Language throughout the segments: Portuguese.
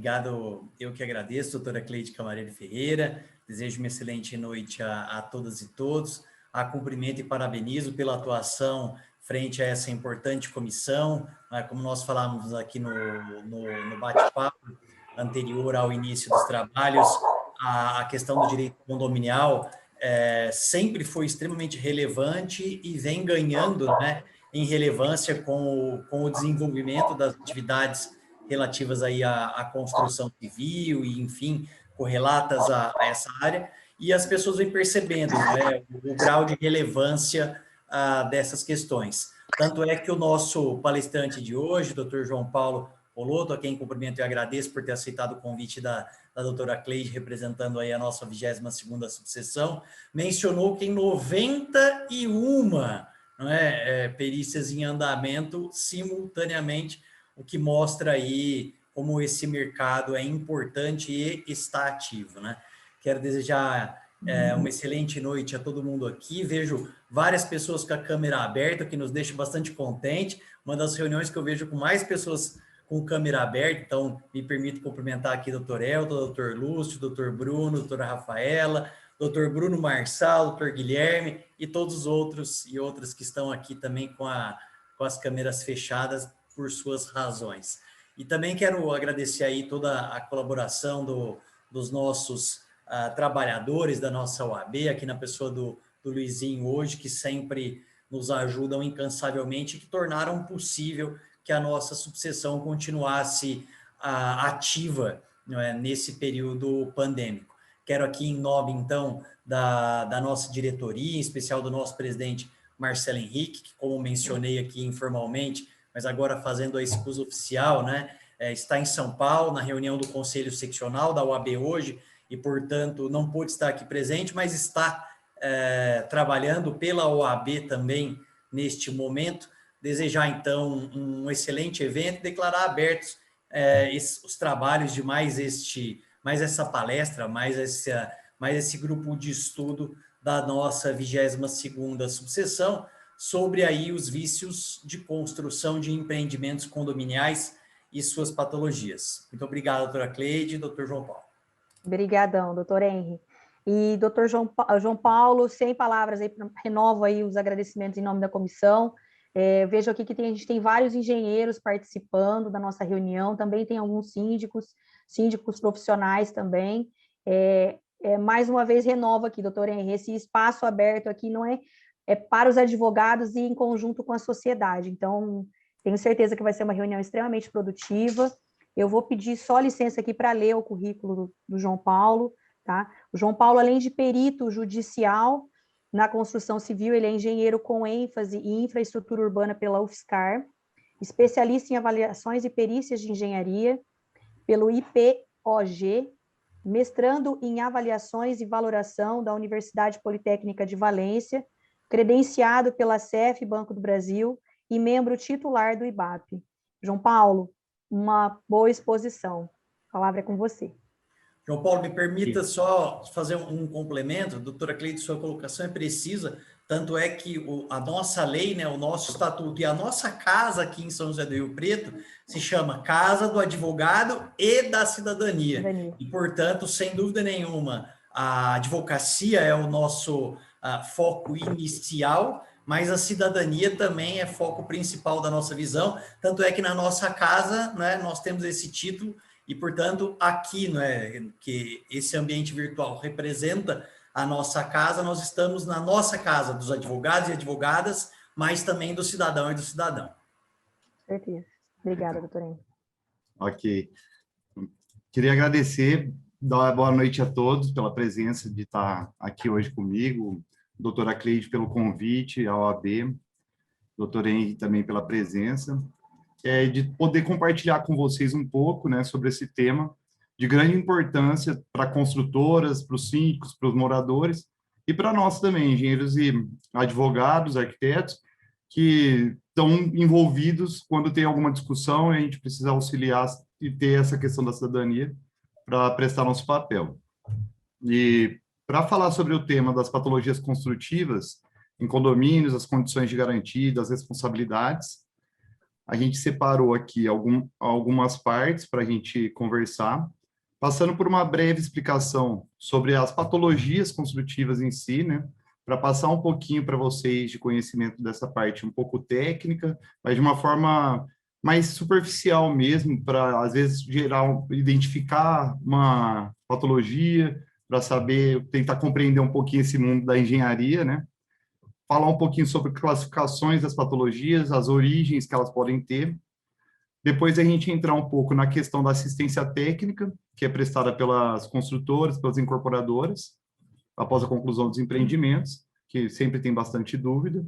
Obrigado, eu que agradeço, doutora Cleide Camareiro Ferreira. Desejo uma excelente noite a todas e todos. A cumprimento e parabenizo pela atuação frente a essa importante comissão. Como nós falamos aqui no bate-papo anterior ao início dos trabalhos, a questão do direito condominial sempre foi extremamente relevante e vem ganhando, né, em relevância com o desenvolvimento das atividades relativas aí à construção civil e, enfim, correlatas a essa área, e as pessoas vêm percebendo, né, o grau de relevância dessas questões. Tanto é que o nosso palestrante de hoje, doutor João Paulo Poloto, a quem cumprimento e agradeço por ter aceitado o convite da doutora Cleide, representando aí a nossa 22ª subseção, mencionou que em 91 perícias em andamento simultaneamente, o que mostra aí como esse mercado é importante e está ativo, né? Quero desejar uma excelente noite a todo mundo aqui. Vejo várias pessoas com a câmera aberta, o que nos deixa bastante contente. Uma das reuniões que eu vejo com mais pessoas com câmera aberta, então me permito cumprimentar aqui o doutor Elton, doutor Lúcio, doutor Bruno, doutora Rafaela, doutor Bruno Marçal, doutor Guilherme e todos os outros e outras que estão aqui também com as câmeras fechadas por suas razões. E também quero agradecer aí toda a colaboração dos nossos trabalhadores da nossa OAB, aqui na pessoa do Luizinho hoje, que sempre nos ajudam incansavelmente e que tornaram possível que a nossa subseção continuasse ativa, não é, nesse período pandêmico. Quero aqui, em nome, então, da nossa diretoria, em especial do nosso presidente Marcelo Henrique, que, como mencionei aqui informalmente, mas agora fazendo a escusa oficial, né, está em São Paulo, na reunião do Conselho Seccional da OAB hoje, e, portanto, não pôde estar aqui presente, mas está trabalhando pela OAB também neste momento. Desejar, então, um excelente evento e declarar abertos os trabalhos de mais essa palestra, mais esse grupo de estudo da nossa 22ª subseção sobre aí os vícios de construção de empreendimentos condominiais e suas patologias. Muito obrigado, doutora Cleide e doutor João Paulo. Obrigadão, doutor Henry. E doutor João Paulo, sem palavras, aí, renovo aí os agradecimentos em nome da comissão. Vejo aqui que a gente tem vários engenheiros participando da nossa reunião, também tem alguns síndicos profissionais também. Mais uma vez, renovo aqui, doutor Henry, esse espaço aberto aqui não é para os advogados e em conjunto com a sociedade. Então, tenho certeza que vai ser uma reunião extremamente produtiva. Eu vou pedir só licença aqui para ler o currículo do João Paulo, tá? O João Paulo, além de perito judicial na construção civil, ele é engenheiro com ênfase em infraestrutura urbana pela UFSCar, especialista em avaliações e perícias de engenharia pelo IPOG, mestrando em avaliações e valoração da Universidade Politécnica de Valência, credenciado pela CEF Banco do Brasil e membro titular do IBAP. João Paulo, uma boa exposição. A palavra é com você. João Paulo, me permita só fazer um complemento. Doutora Cleide, sua colocação é precisa, tanto é que a nossa lei, né, o nosso estatuto e a nossa casa aqui em São José do Rio Preto se chama Casa do Advogado e da Cidadania. E, portanto, sem dúvida nenhuma, a advocacia é o nosso foco inicial, mas a cidadania também é foco principal da nossa visão, tanto é que na nossa casa, né, nós temos esse título e, portanto, aqui, né, que esse ambiente virtual representa a nossa casa, nós estamos na nossa casa dos advogados e advogadas, mas também do cidadão e do cidadão. Certeza. Obrigada, doutor Henrique. Ok. Queria agradecer, dar boa noite a todos pela presença de estar aqui hoje comigo, doutora Cleide pelo convite, a OAB, doutor Henrique também pela presença, de poder compartilhar com vocês um pouco, né, sobre esse tema de grande importância para construtoras, para os síndicos, para os moradores e para nós também, engenheiros e advogados, arquitetos, que estão envolvidos quando tem alguma discussão e a gente precisa auxiliar e ter essa questão da cidadania para prestar nosso papel. E para falar sobre o tema das patologias construtivas em condomínios, as condições de garantia, das responsabilidades, a gente separou aqui algumas partes para a gente conversar, passando por uma breve explicação sobre as patologias construtivas em si, né? Para passar um pouquinho para vocês de conhecimento dessa parte um pouco técnica, mas de uma forma mais superficial mesmo, para, às vezes, identificar uma patologia, para saber, tentar compreender um pouquinho esse mundo da engenharia, né? Falar um pouquinho sobre classificações das patologias, as origens que elas podem ter. Depois a gente entrar um pouco na questão da assistência técnica, que é prestada pelas construtoras, pelas incorporadoras, após a conclusão dos empreendimentos, que sempre tem bastante dúvida.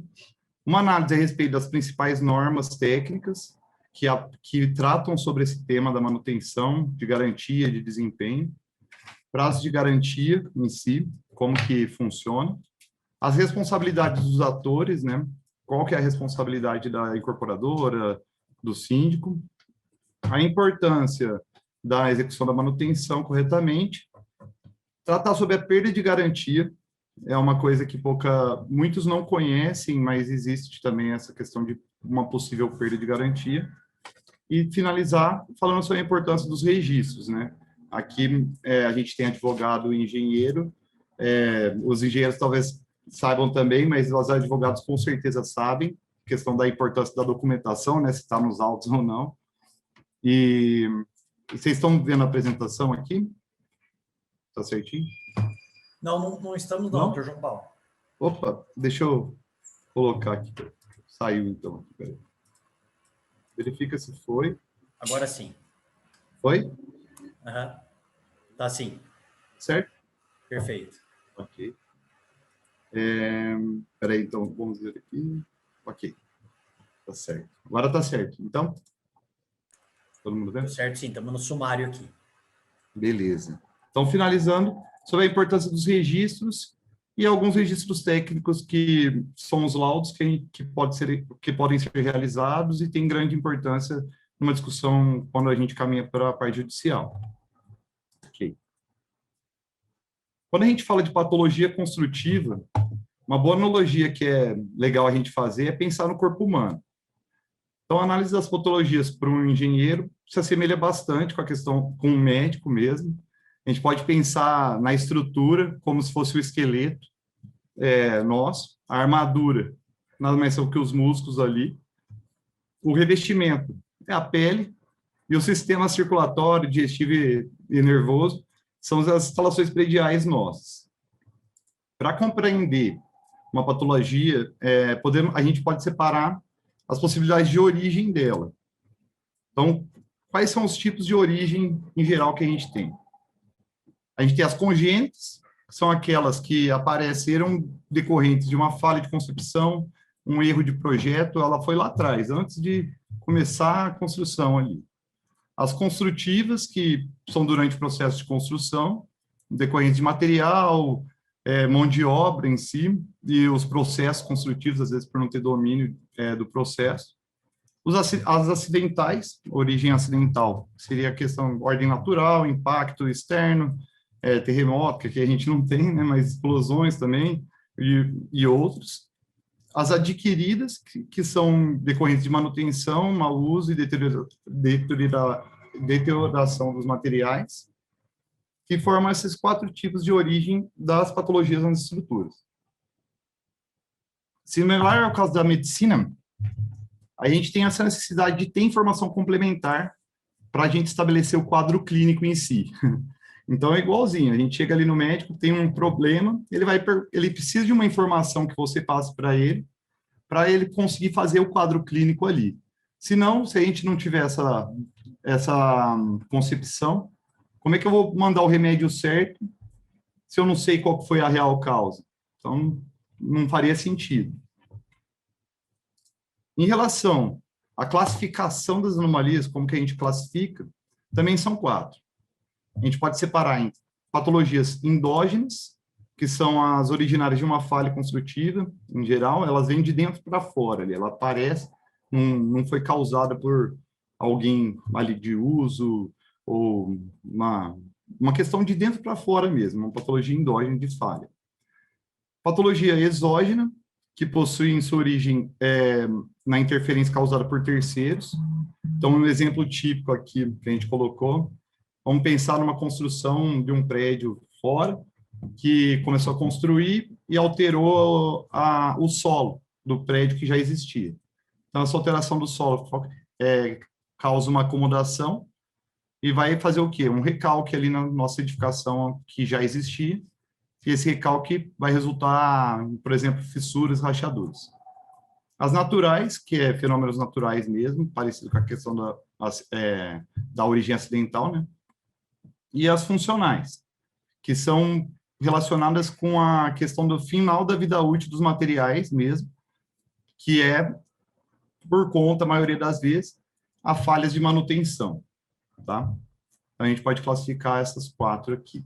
Uma análise a respeito das principais normas técnicas que tratam sobre esse tema da manutenção, de garantia, de desempenho, prazo de garantia em si, como que funciona, as responsabilidades dos atores, né? Qual que é a responsabilidade da incorporadora, do síndico, a importância da execução da manutenção corretamente, tratar sobre a perda de garantia, é uma coisa que muitos não conhecem, mas existe também essa questão de uma possível perda de garantia, e finalizar falando sobre a importância dos registros, né? Aqui a gente tem advogado e engenheiro, os engenheiros talvez saibam também, mas os advogados com certeza sabem, questão da importância da documentação, né? Se está nos autos ou não. E vocês estão vendo a apresentação aqui? Tá certinho? Não estamos não, doutor João Paulo. Opa, deixa eu colocar aqui. Saiu então. Peraí. Verifica se foi. Agora sim. Foi? Uhum. Tá sim. Certo? Perfeito. Ok. Peraí, então, vamos ver aqui. Ok. Tá certo. Agora tá certo. Então, todo mundo vendo? Tá certo, sim. Estamos no sumário aqui. Beleza. Então, finalizando, sobre a importância dos registros e alguns registros técnicos que são os laudos que podem ser realizados e têm grande importância numa discussão quando a gente caminha para a parte judicial. Ok. Quando a gente fala de patologia construtiva, uma boa analogia que é legal a gente fazer é pensar no corpo humano. Então, a análise das patologias para um engenheiro se assemelha bastante com a questão com um médico mesmo. A gente pode pensar na estrutura como se fosse o esqueleto nosso, a armadura, nada mais são que os músculos ali, o revestimento é a pele e o sistema circulatório, digestivo e nervoso são as instalações prediais nossas. Para compreender uma patologia, a gente pode separar as possibilidades de origem dela. Então, quais são os tipos de origem em geral que a gente tem? A gente tem as congênitas, que são aquelas que apareceram decorrentes de uma falha de concepção, um erro de projeto, ela foi lá atrás, antes de começar a construção ali. As construtivas, que são durante o processo de construção, decorrentes de material, mão de obra em si, e os processos construtivos, às vezes por não ter domínio do processo. As acidentais, origem acidental, seria a questão de ordem natural, impacto externo, terremoto, que aqui a gente não tem, né, mas explosões também, e outros. As adquiridas, que são decorrentes de manutenção, mau uso e deterioração dos materiais, que formam esses 4 tipos de origem das patologias nas estruturas. Similar ao caso da medicina, a gente tem essa necessidade de ter informação complementar para a gente estabelecer o quadro clínico em si. Então, é igualzinho, a gente chega ali no médico, tem um problema, ele precisa de uma informação que você passe para ele conseguir fazer o quadro clínico ali. Senão, se a gente não tiver essa concepção, como é que eu vou mandar o remédio certo se eu não sei qual foi a real causa? Então, não faria sentido. Em relação à classificação das anomalias, como que a gente classifica, também são 4. A gente pode separar em patologias endógenas, que são as originárias de uma falha construtiva, em geral, elas vêm de dentro para fora, ali, ela aparece, não foi causada por alguém ali de uso, ou uma questão de dentro para fora mesmo, uma patologia endógena de falha. Patologia exógena, que possui em sua origem na interferência causada por terceiros. Então, um exemplo típico aqui que a gente colocou, vamos pensar numa construção de um prédio fora, que começou a construir e alterou o solo do prédio que já existia. Então, essa alteração do solo causa uma acomodação e vai fazer o quê? Um recalque ali na nossa edificação que já existia, e esse recalque vai resultar, por exemplo, fissuras, rachaduras. As naturais, que é fenômenos naturais mesmo, parecido com a questão da origem acidental, né? E as funcionais, que são relacionadas com a questão do final da vida útil dos materiais mesmo, que é, por conta, a maioria das vezes, a falhas de manutenção, tá? Então, a gente pode classificar essas 4 aqui.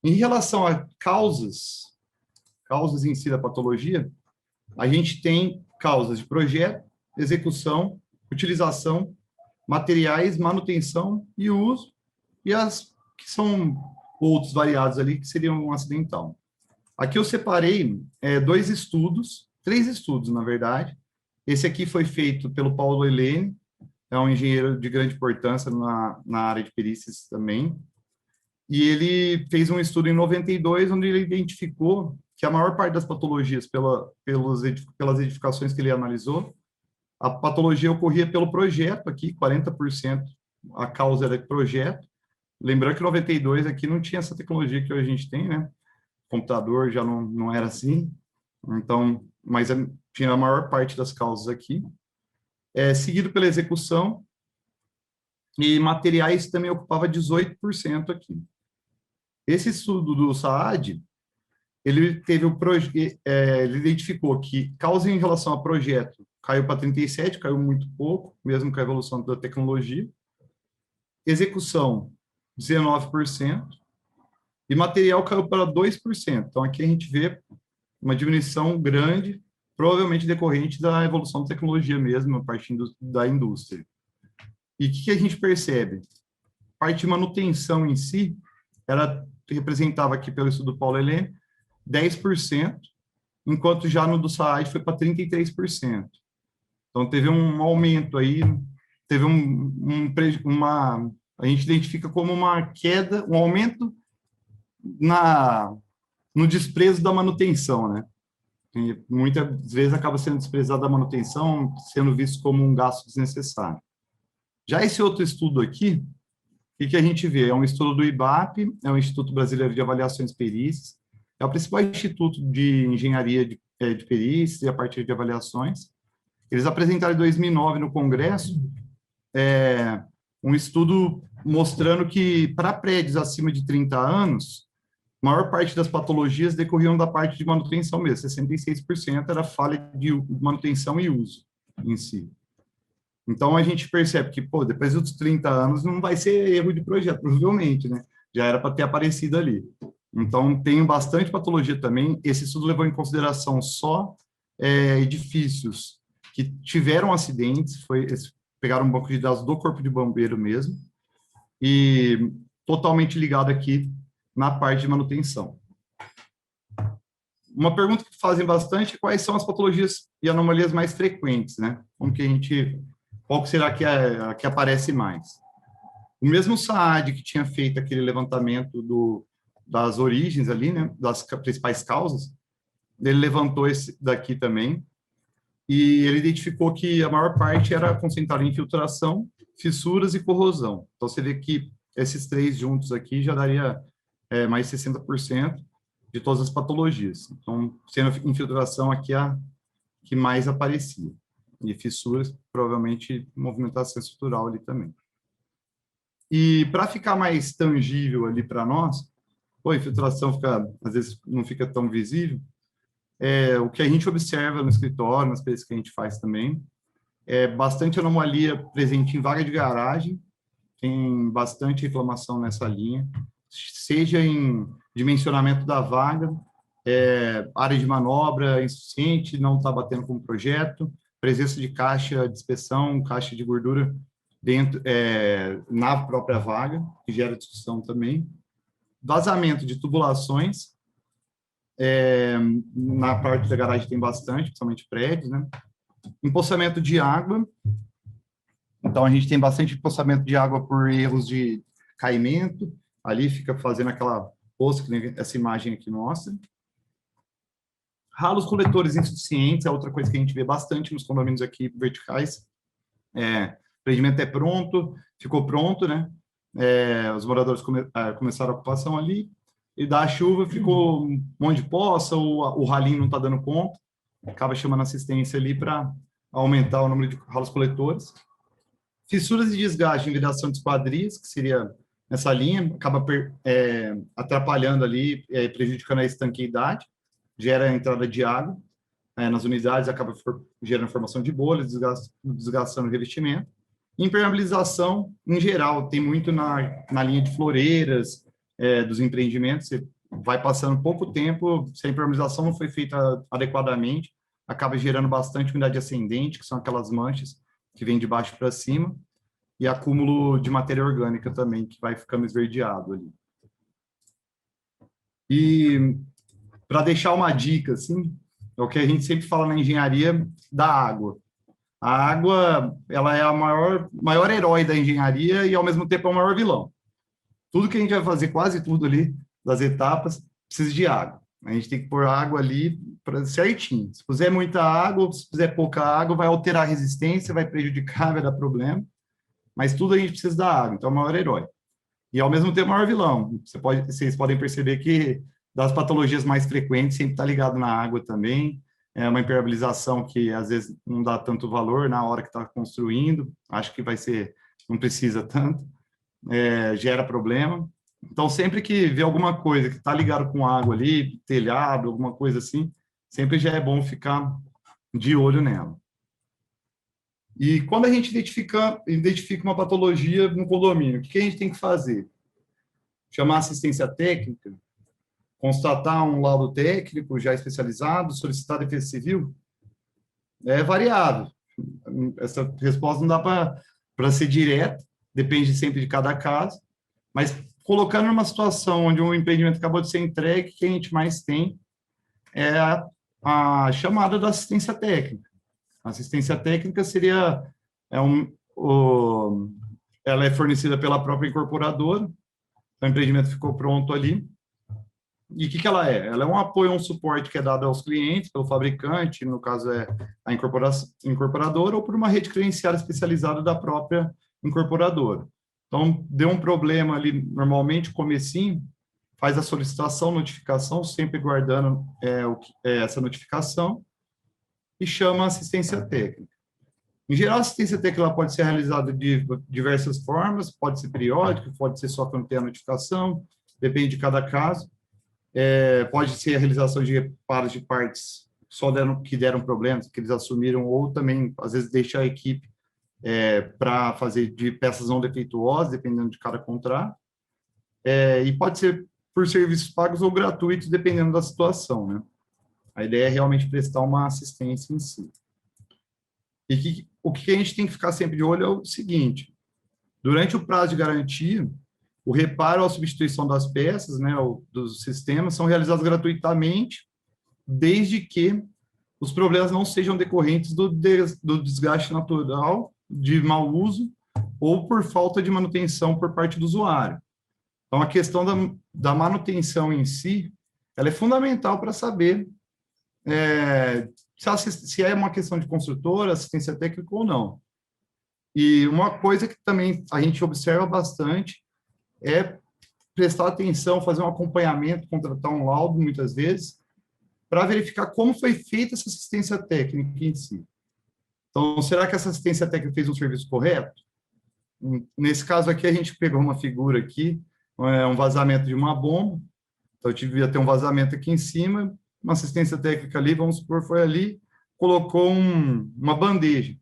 Em relação a causas em si da patologia, a gente tem causas de projeto, execução, utilização, materiais, manutenção e uso, e as que são outros variados ali, que seriam um acidental. Aqui eu separei 3 estudos, na verdade. Esse aqui foi feito pelo Paulo Helene, é um engenheiro de grande importância na área de perícias também, e ele fez um estudo em 92, onde ele identificou que a maior parte das patologias, pelas edificações que ele analisou, a patologia ocorria pelo projeto aqui, 40% a causa era de projeto. Lembrando que em 92 aqui não tinha essa tecnologia que hoje a gente tem, né? O computador já não era assim, então, mas tinha a maior parte das causas aqui. Seguido pela execução, e materiais também ocupava 18% aqui. Esse estudo do Saad, ele ele identificou que causa em relação a projeto caiu para 37%, caiu muito pouco, mesmo com a evolução da tecnologia. Execução, 19%, e material caiu para 2%. Então, aqui a gente vê uma diminuição grande, provavelmente decorrente da evolução da tecnologia mesmo, a partir da indústria. E o que a gente percebe? A parte de manutenção em si, ela representava aqui pelo estudo do Paulo Helene, 10%, enquanto já no do Saad foi para 33%. Então, teve um aumento aí, teve a gente identifica como uma queda, um aumento no desprezo da manutenção, né? E muitas vezes acaba sendo desprezado a manutenção, sendo visto como um gasto desnecessário. Já esse outro estudo aqui, o que a gente vê? É um estudo do IBAP, é o Instituto Brasileiro de Avaliações Perícias, é o principal instituto de engenharia de perícias e a partir de avaliações. Eles apresentaram em 2009 no Congresso um estudo mostrando que para prédios acima de 30 anos, a maior parte das patologias decorriam da parte de manutenção mesmo, 66% era falha de manutenção e uso em si. Então, a gente percebe que, depois dos 30 anos, não vai ser erro de projeto, provavelmente, né? Já era para ter aparecido ali. Então, tem bastante patologia também. Esse estudo levou em consideração só edifícios que tiveram acidentes, eles pegaram um banco de dados do Corpo de Bombeiro mesmo, e totalmente ligado aqui na parte de manutenção. Uma pergunta que fazem bastante é quais são as patologias e anomalias mais frequentes, né? Qual será que aparece mais? O mesmo Saad, que tinha feito aquele levantamento das origens ali, né, das principais causas, ele levantou esse daqui também, e ele identificou que a maior parte era concentrada em infiltração, fissuras e corrosão. Então, você vê que esses 3 juntos aqui já daria mais 60% de todas as patologias. Então, sendo infiltração aqui a que mais aparecia. E fissuras, provavelmente, movimentação estrutural ali também. E para ficar mais tangível ali para nós, a infiltração às vezes não fica tão visível, o que a gente observa no escritório, nas pesquisas que a gente faz também, é bastante anomalia presente em vaga de garagem, tem bastante reclamação nessa linha, seja em dimensionamento da vaga, área de manobra insuficiente, não está batendo com o projeto, presença de caixa de inspeção, caixa de gordura dentro, na própria vaga, que gera discussão também, vazamento de tubulações, Na parte da garagem tem bastante, principalmente prédios, né? Empoçamento de água. Então, a gente tem bastante empoçamento de água por erros de caimento. Ali fica fazendo aquela poça que essa imagem aqui mostra. Ralos coletores insuficientes é outra coisa que a gente vê bastante nos condomínios aqui verticais. O empreendimento é pronto, ficou pronto, né? Os moradores começaram a ocupação ali, e da chuva ficou um monte de poça, o ralinho não está dando conta, acaba chamando assistência ali para aumentar o número de ralos coletores. Fissuras e desgaste em vidração de esquadrias, que seria nessa linha, acaba atrapalhando ali, prejudicando a estanqueidade, gera a entrada de água nas unidades, acaba gerando formação de bolhas, desgastando o revestimento. Impermeabilização, em geral, tem muito na linha de floreiras dos empreendimentos, você vai passando pouco tempo, se a impermeabilização não foi feita adequadamente, acaba gerando bastante umidade ascendente, que são aquelas manchas que vêm de baixo para cima, e acúmulo de matéria orgânica também, que vai ficando esverdeado ali. E, para deixar uma dica, assim, é o que a gente sempre fala na engenharia da água. A água, ela é a maior herói da engenharia e, ao mesmo tempo, é o maior vilão. Tudo que a gente vai fazer, quase tudo ali, das etapas, precisa de água. A gente tem que pôr água ali certinho. Se puser muita água, se puser pouca água, vai alterar a resistência, vai prejudicar, vai dar problema. Mas tudo a gente precisa da água, então é o maior herói. E, ao mesmo tempo, o maior vilão. Vocês podem perceber que, das patologias mais frequentes, sempre está ligado na água também. É uma impermeabilização que, às vezes, não dá tanto valor na hora que está construindo. Acho que não precisa tanto. Gera problema. Então, sempre que vê alguma coisa que está ligado com água ali, telhado, alguma coisa assim, sempre já é bom ficar de olho nela. E quando a gente identifica uma patologia no condomínio, o que a gente tem que fazer? Chamar assistência técnica, constatar um laudo técnico já especializado, solicitar defesa civil? É variável. Essa resposta não dá para ser direta, depende sempre de cada caso, mas colocando numa situação onde um empreendimento acabou de ser entregue, o que a gente mais tem é a chamada da assistência técnica. A assistência técnica seria, ela é fornecida pela própria incorporadora, o empreendimento ficou pronto ali. E o que ela é? Ela é um apoio, um suporte que é dado aos clientes pelo fabricante, no caso é a incorporadora, ou por uma rede credenciada especializada da própria incorporadora. Então, deu um problema ali, normalmente, comecinho, faz a solicitação, notificação, sempre guardando essa notificação, e chama assistência técnica. Em geral, a assistência técnica ela pode ser realizada de diversas formas, pode ser periódica, pode ser só quando tem a notificação, depende de cada caso. Pode ser a realização de reparos de partes que deram problemas, que eles assumiram, ou também, às vezes, deixar a equipe para fazer de peças não defeituosas, dependendo de cada contrato. E pode ser por serviços pagos ou gratuitos, dependendo da situação, né? A ideia é realmente prestar uma assistência em si. E o que a gente tem que ficar sempre de olho é o seguinte: durante o prazo de garantia, o reparo ou a substituição das peças, né, dos sistemas, são realizados gratuitamente, desde que os problemas não sejam decorrentes do desgaste natural, de mau uso, ou por falta de manutenção por parte do usuário. Então, a questão da manutenção em si, ela é fundamental para saber se é uma questão de construtora, assistência técnica ou não. E uma coisa que também a gente observa bastante é prestar atenção, fazer um acompanhamento, contratar um laudo, muitas vezes, para verificar como foi feita essa assistência técnica em si. Então, será que essa assistência técnica fez um serviço correto? Nesse caso aqui, a gente pegou uma figura aqui, um vazamento de uma bomba, então eu devia ter um vazamento aqui em cima, uma assistência técnica ali, vamos supor, foi ali, colocou uma bandeja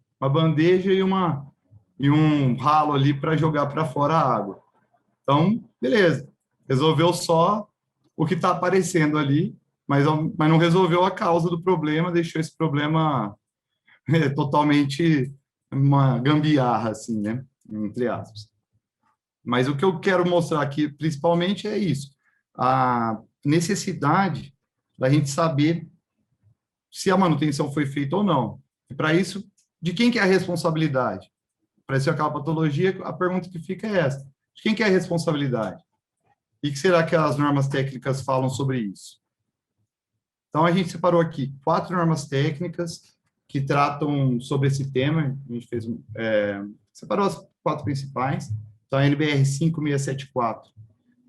e um ralo ali para jogar para fora a água. Então, beleza, resolveu só o que está aparecendo ali, mas não resolveu a causa do problema, deixou esse problema totalmente uma gambiarra, assim, né? Entre aspas. Mas o que eu quero mostrar aqui, principalmente, é isso. A necessidade para a gente saber se a manutenção foi feita ou não. E para isso, de quem que é a responsabilidade? Apareceu aquela patologia, a pergunta que fica é essa: de quem que é a responsabilidade? E que será que as normas técnicas falam sobre isso? Então, a gente separou aqui 4 normas técnicas que tratam sobre esse tema. A gente fez, separou as 4 principais. Então, a NBR 5674,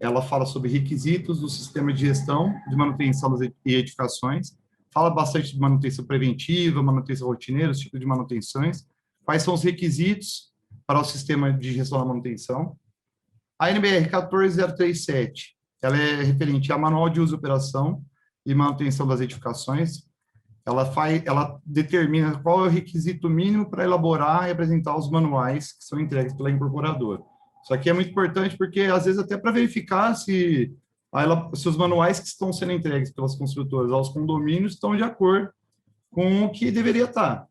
ela fala sobre requisitos do sistema de gestão de manutenção das edificações. Fala bastante de manutenção preventiva, manutenção rotineira, os tipos de manutenções. Quais são os requisitos para o sistema de gestão da manutenção? A NBR 14037, ela é referente a manual de uso e operação e manutenção das edificações. Ela determina qual é o requisito mínimo para elaborar e apresentar os manuais que são entregues pela incorporadora. Isso aqui é muito importante porque, às vezes, até para verificar se os manuais que estão sendo entregues pelas construtoras aos condomínios estão de acordo com o que deveria estar.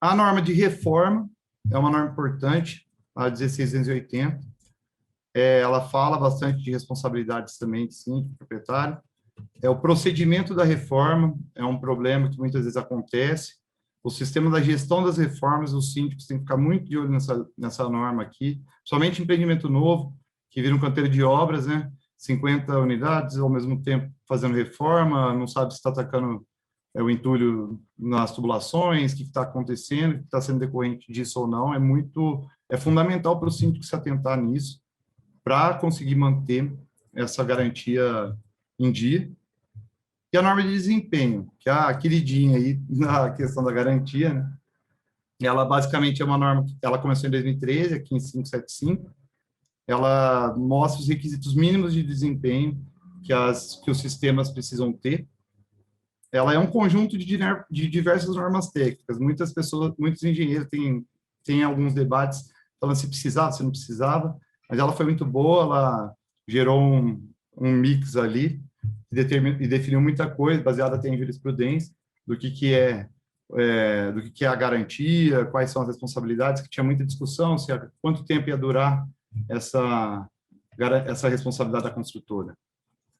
A norma de reforma é uma norma importante, a 16280. Ela fala bastante de responsabilidades também de síndico, proprietário. O procedimento da reforma é um problema que muitas vezes acontece. O sistema da gestão das reformas, os síndicos têm que ficar muito de olho nessa norma aqui, somente em empreendimento novo, que vira um canteiro de obras, né? 50 unidades ao mesmo tempo fazendo reforma, não sabe se está atacando o entulho nas tubulações, o que está acontecendo, o que está sendo decorrente disso ou não. É fundamental para o síndico se atentar nisso, para conseguir manter essa garantia em dia. E a norma de desempenho, que é a queridinha aí na questão da garantia, né? Ela basicamente é uma norma que ela começou em 2013, aqui em 575. Ela mostra os requisitos mínimos de desempenho que os sistemas precisam ter. Ela é um conjunto de diversas normas técnicas. Muitos engenheiros têm alguns debates falando se precisava, se não precisava, mas ela foi muito boa, ela gerou um mix ali e definiu muita coisa, baseada até em jurisprudência, do que é a garantia, quais são as responsabilidades, que tinha muita discussão, quanto tempo ia durar essa responsabilidade da construtora.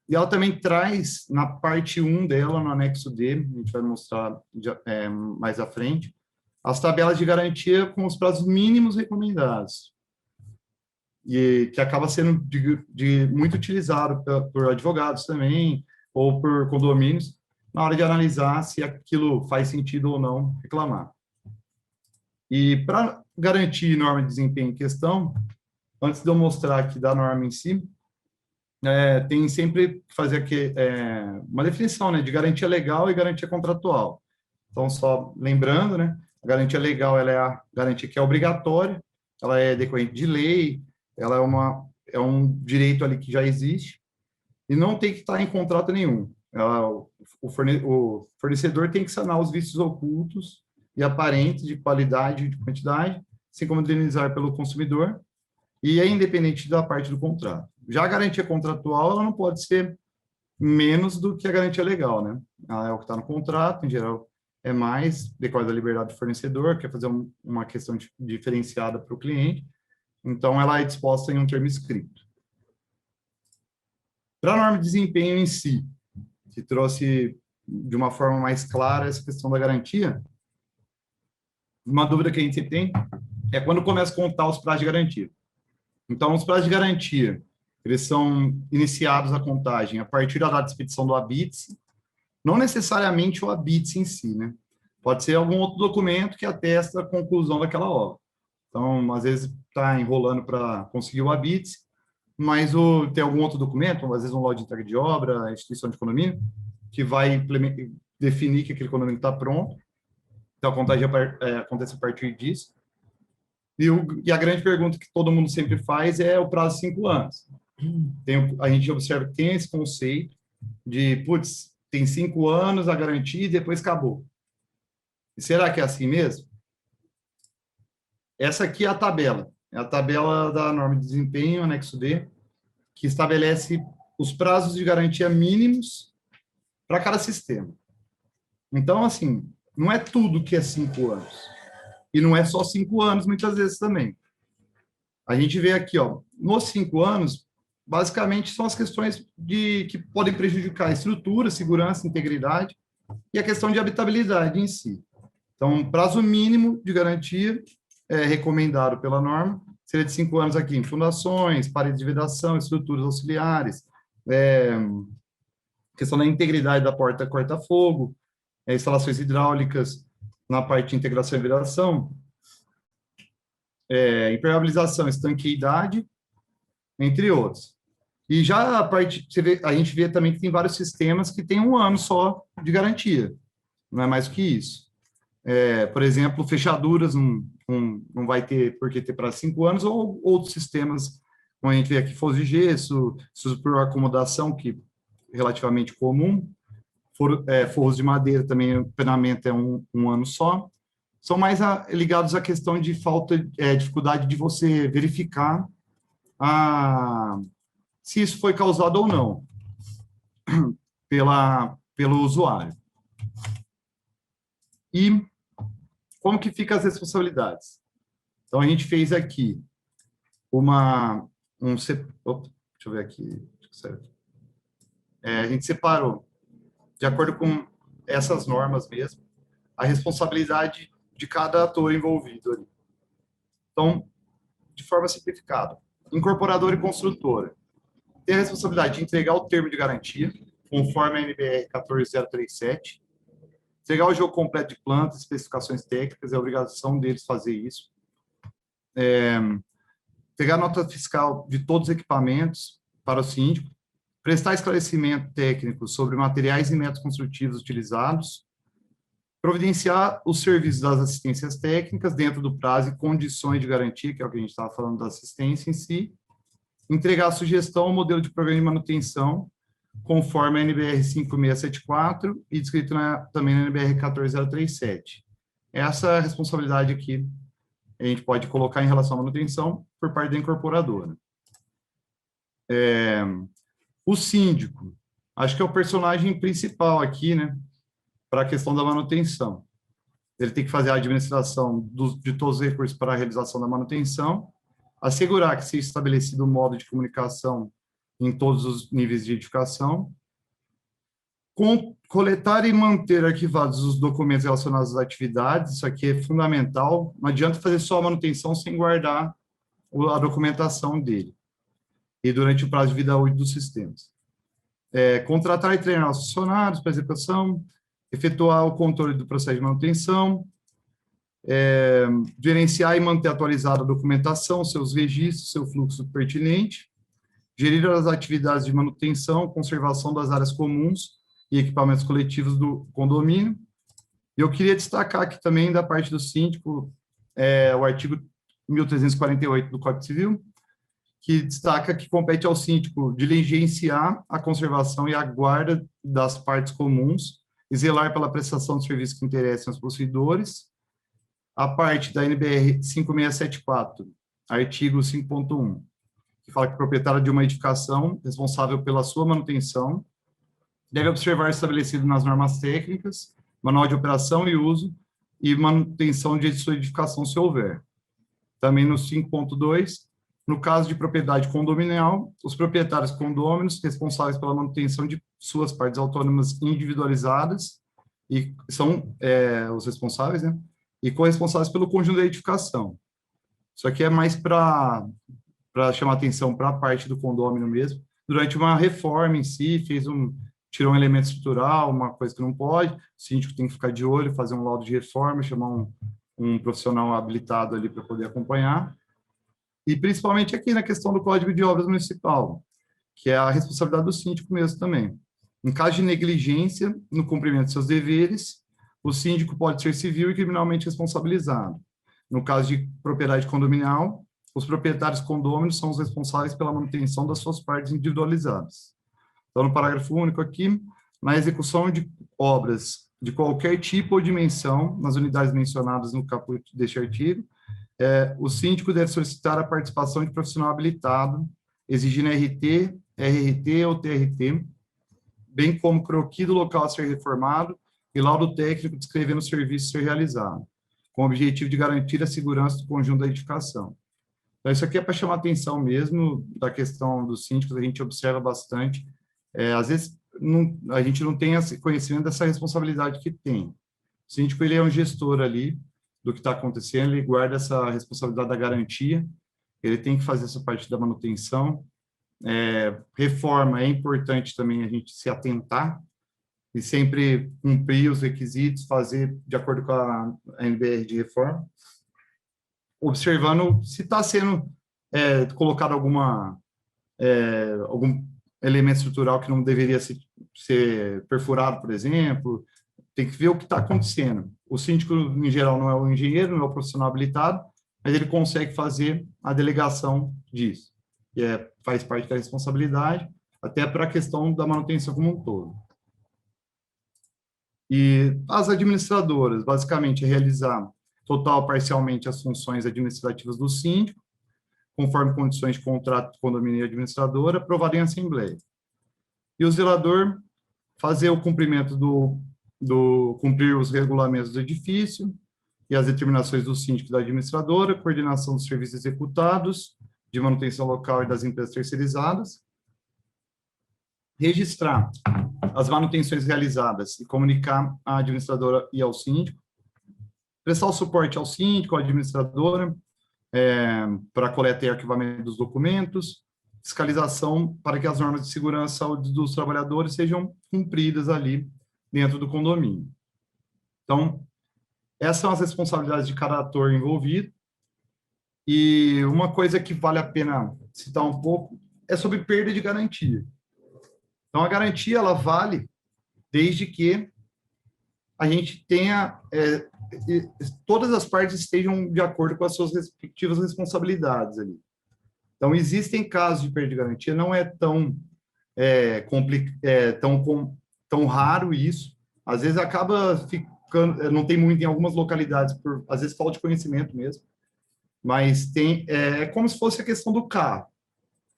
E ela também traz, na parte 1 dela, no anexo D, a gente vai mostrar mais à frente, as tabelas de garantia com os prazos mínimos recomendados, e que acaba sendo muito utilizado por advogados também, ou por condomínios, na hora de analisar se aquilo faz sentido ou não reclamar. E para garantir norma de desempenho em questão, antes de eu mostrar aqui da norma em si, tem sempre que fazer aqui, uma definição, né, de garantia legal e garantia contratual. Então, só lembrando, né, a garantia legal ela é a garantia que é obrigatória, ela é decorrente de lei, ela é um direito ali que já existe, e não tem que estar em contrato nenhum. O fornecedor tem que sanar os vícios ocultos e aparentes de qualidade e de quantidade, assim como indenizar pelo consumidor, e é independente da parte do contrato. Já a garantia contratual, ela não pode ser menos do que a garantia legal, né? Ela é o que está no contrato, em geral, é mais, decorre da liberdade do fornecedor, quer fazer uma questão diferenciada para o cliente, então ela é disposta em um termo escrito. Para a norma de desempenho em si, que trouxe de uma forma mais clara essa questão da garantia, uma dúvida que a gente tem é quando começa a contar os prazos de garantia. Então, os prazos de garantia, eles são iniciados a contagem a partir da data de expedição do habite, não necessariamente o habite em si, né? Pode ser algum outro documento que atesta a conclusão daquela obra. Então, às vezes, está enrolando para conseguir o habite, mas tem algum outro documento, às vezes um laudo de entrega de obra, a instituição de condomínio, que vai definir que aquele condomínio está pronto. Então, a contagem acontece a partir disso. E a grande pergunta que todo mundo sempre faz é o prazo de 5 anos. A gente observa que tem esse conceito de, putz, tem 5 anos a garantia e depois acabou. E será que é assim mesmo? Essa aqui é a tabela da norma de desempenho, anexo D, que estabelece os prazos de garantia mínimos para cada sistema. Então, assim, não é tudo que é 5 anos. E não é só 5 anos, muitas vezes também. A gente vê aqui, ó, nos 5 anos, basicamente são as questões que podem prejudicar a estrutura, segurança, integridade e a questão de habitabilidade em si. Então, prazo mínimo de garantia recomendado pela norma seria de 5 anos aqui em fundações, paredes de vedação, estruturas auxiliares, questão da integridade da porta corta-fogo, instalações hidráulicas na parte de integração e vedação, impermeabilização, estanqueidade, entre outros. E já a gente vê também que tem vários sistemas que têm 1 ano só de garantia, não é mais do que isso. Por exemplo, fechaduras não vai ter por que ter para 5 anos, ou outros sistemas, como a gente vê aqui, forros de gesso, por acomodação, que é relativamente comum, forros de madeira também, o penamento é um ano só, são mais ligados à questão de dificuldade de você verificar se isso foi causado ou não pelo usuário. E como que ficam as responsabilidades? Então, a gente fez aqui deixa eu ver aqui, certo? A gente separou, de acordo com essas normas mesmo, a responsabilidade de cada ator envolvido ali. Então, de forma simplificada, incorporadora e construtora tem a responsabilidade de entregar o termo de garantia, conforme a NBR 14037, entregar o jogo completo de plantas, especificações técnicas, é a obrigação deles fazer isso. Pegar a nota fiscal de todos os equipamentos para o síndico, prestar esclarecimento técnico sobre materiais e métodos construtivos utilizados, providenciar os serviços das assistências técnicas dentro do prazo e condições de garantia, que é o que a gente estava falando da assistência em si, entregar a sugestão ao modelo de programa de manutenção, conforme a NBR 5674 e descrito também na NBR 14037. Essa é a responsabilidade aqui a gente pode colocar em relação à manutenção por parte da incorporadora. O síndico, acho que é o personagem principal aqui, né, para a questão da manutenção. Ele tem que fazer a administração de todos os recursos para a realização da manutenção, assegurar que seja estabelecido o modo de comunicação em todos os níveis de edificação, coletar e manter arquivados os documentos relacionados às atividades, isso aqui é fundamental, não adianta fazer só a manutenção sem guardar a documentação dele, e durante o prazo de vida útil dos sistemas. Contratar e treinar os funcionários para execução, efetuar o controle do processo de manutenção, gerenciar e manter atualizada a documentação, seus registros, seu fluxo pertinente, gerir as atividades de manutenção, conservação das áreas comuns e equipamentos coletivos do condomínio. E eu queria destacar aqui também da parte do síndico, o artigo 1348 do Código Civil, que destaca que compete ao síndico diligenciar a conservação e a guarda das partes comuns e zelar pela prestação de serviços que interessem aos possuidores. A parte da NBR 5674, artigo 5.1, que fala que o proprietário de uma edificação responsável pela sua manutenção deve observar estabelecido nas normas técnicas, manual de operação e uso e manutenção de sua edificação, se houver. Também no 5.2, no caso de propriedade condominial, os proprietários condôminos responsáveis pela manutenção de suas partes autônomas individualizadas, e são os responsáveis, né? E corresponsáveis pelo conjunto da edificação. Isso aqui é mais para chamar atenção para a parte do condômino mesmo. Durante uma reforma em si, tirou um elemento estrutural, uma coisa que não pode, o síndico tem que ficar de olho, fazer um laudo de reforma, chamar um profissional habilitado ali para poder acompanhar. E principalmente aqui na questão do Código de Obras Municipal, que é a responsabilidade do síndico mesmo também. Em caso de negligência no cumprimento de seus deveres, o síndico pode ser civil e criminalmente responsabilizado. No caso de propriedade condominial, os proprietários condôminos são os responsáveis pela manutenção das suas partes individualizadas. Então, no parágrafo único aqui, na execução de obras de qualquer tipo ou dimensão, nas unidades mencionadas no caput deste artigo, o síndico deve solicitar a participação de profissional habilitado, exigindo RT, RRT ou TRT, bem como croquis do local a ser reformado e laudo técnico descrevendo o serviço a ser realizado, com o objetivo de garantir a segurança do conjunto da edificação. Então, isso aqui é para chamar a atenção mesmo da questão dos síndicos, a gente observa bastante. Às vezes, a gente não tem esse conhecimento dessa responsabilidade que tem. O síndico, ele é um gestor ali do que está acontecendo, ele guarda essa responsabilidade da garantia, ele tem que fazer essa parte da manutenção. Reforma, é importante também a gente se atentar e sempre cumprir os requisitos, fazer de acordo com a NBR de reforma, observando se está sendo colocado algum elemento estrutural que não deveria ser perfurado, por exemplo. Tem que ver o que está acontecendo. O síndico, em geral, não é o engenheiro, não é o profissional habilitado, mas ele consegue fazer a delegação disso. E faz parte da responsabilidade, até para a questão da manutenção como um todo. E as administradoras, basicamente, é realizar total ou parcialmente as funções administrativas do síndico, conforme condições de contrato de condomínio e administradora, aprovado em assembleia. E o zelador fazer o cumprimento cumprir os regulamentos do edifício e as determinações do síndico e da administradora, coordenação dos serviços executados, de manutenção local e das empresas terceirizadas, registrar as manutenções realizadas e comunicar à administradora e ao síndico, prestar o suporte ao síndico, à administradora, para a coleta e arquivamento dos documentos, fiscalização para que as normas de segurança e saúde dos trabalhadores sejam cumpridas ali dentro do condomínio. Então, essas são as responsabilidades de cada ator envolvido. E uma coisa que vale a pena citar um pouco é sobre perda de garantia. Então, a garantia, ela vale desde que a gente tenha, todas as partes estejam de acordo com as suas respectivas responsabilidades ali. Então, existem casos de perda de garantia, não é tão raro isso. Às vezes acaba ficando, não tem muito em algumas localidades, às vezes falta de conhecimento mesmo, mas é como se fosse a questão do carro.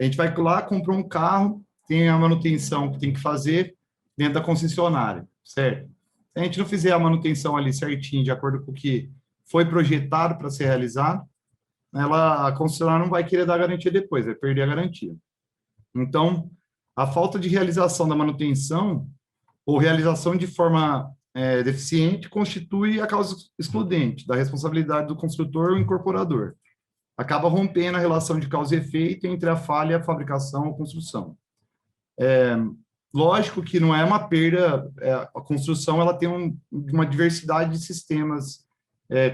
A gente vai lá, compra um carro, tem a manutenção que tem que fazer dentro da concessionária, certo? Se a gente não fizer a manutenção ali certinho, de acordo com o que foi projetado para ser realizado, a concessionária não vai querer dar garantia depois, vai perder a garantia. Então, a falta de realização da manutenção ou realização de forma deficiente constitui a causa excludente da responsabilidade do construtor ou incorporador. Acaba rompendo a relação de causa e efeito entre a falha e a fabricação ou construção. Lógico que não é uma perda, a construção ela tem uma diversidade de sistemas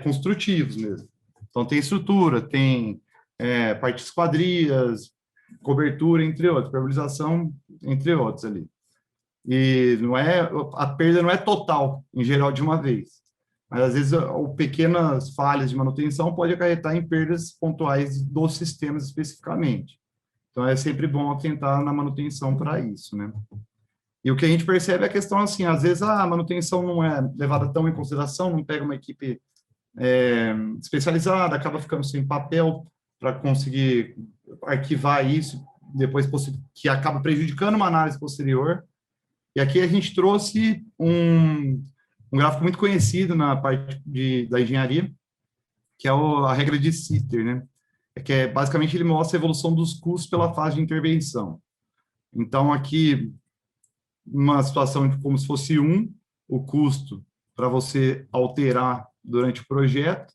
construtivos mesmo. Então, tem estrutura, tem partes esquadrias, cobertura, entre outros, permeabilização, entre outros ali. E a perda não é total, em geral, de uma vez. Mas, às vezes, pequenas falhas de manutenção podem acarretar em perdas pontuais dos sistemas especificamente. Então, é sempre bom atentar na manutenção para isso, né? E o que a gente percebe é a questão assim, às vezes a manutenção não é levada tão em consideração, não pega uma equipe especializada, acaba ficando sem papel para conseguir arquivar isso, depois que acaba prejudicando uma análise posterior. E aqui a gente trouxe um gráfico muito conhecido na parte da engenharia, que é a regra de Sitter, né? Que basicamente ele mostra a evolução dos custos pela fase de intervenção. Então, aqui, uma situação de como se fosse o custo para você alterar durante o projeto.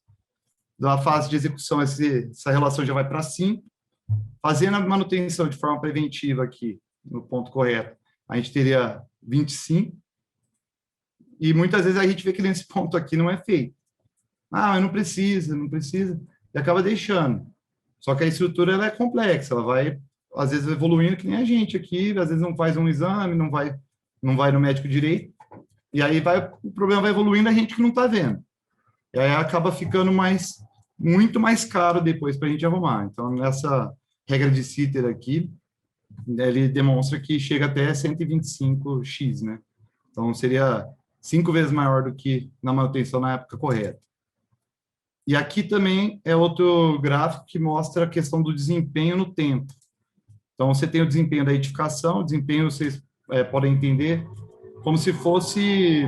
Da fase de execução, essa relação já vai para 5. Fazendo a manutenção de forma preventiva aqui, no ponto correto, a gente teria 25. E muitas vezes a gente vê que nesse ponto aqui não é feito. Mas não precisa, e acaba deixando. Só que a estrutura ela é complexa, ela vai, às vezes, evoluindo que nem a gente aqui, às vezes não faz um exame, não vai no médico direito, e aí o problema vai evoluindo a gente que não está vendo. E aí acaba ficando muito mais caro depois para a gente arrumar. Então, nessa regra de Sitter aqui, ele demonstra que chega até 125x, né? Então, seria 5 vezes maior do que na manutenção na época correta. E aqui também é outro gráfico que mostra a questão do desempenho no tempo. Então, você tem o desempenho da edificação, o desempenho vocês podem entender como se fosse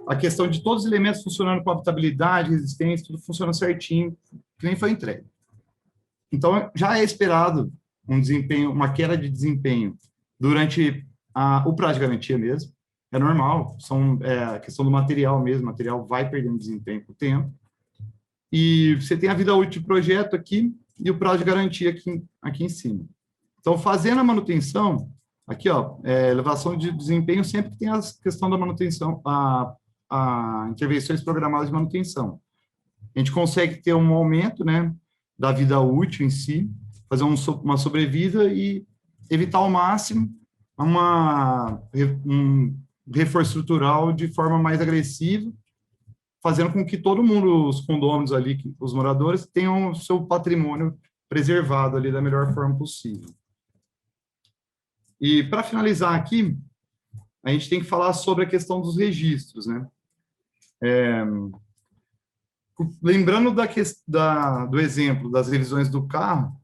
a questão de todos os elementos funcionando com habitabilidade, resistência, tudo funcionando certinho, que nem foi entregue. Então, já é esperado um desempenho, uma queda de desempenho durante o prazo de garantia mesmo. É normal, a questão do material mesmo, o material vai perdendo desempenho com o tempo. E você tem a vida útil de projeto aqui e o prazo de garantia aqui em cima. Então, fazendo a manutenção, aqui, ó, elevação de desempenho sempre que tem a questão da manutenção, a intervenções programadas de manutenção. A gente consegue ter um aumento, né, da vida útil em si, fazer uma sobrevida e evitar ao máximo um reforço estrutural de forma mais agressiva, fazendo com que todo mundo, os condôminos ali, os moradores, tenham o seu patrimônio preservado ali da melhor forma possível. E, para finalizar aqui, a gente tem que falar sobre a questão dos registros, né? Lembrando do exemplo das revisões do carro,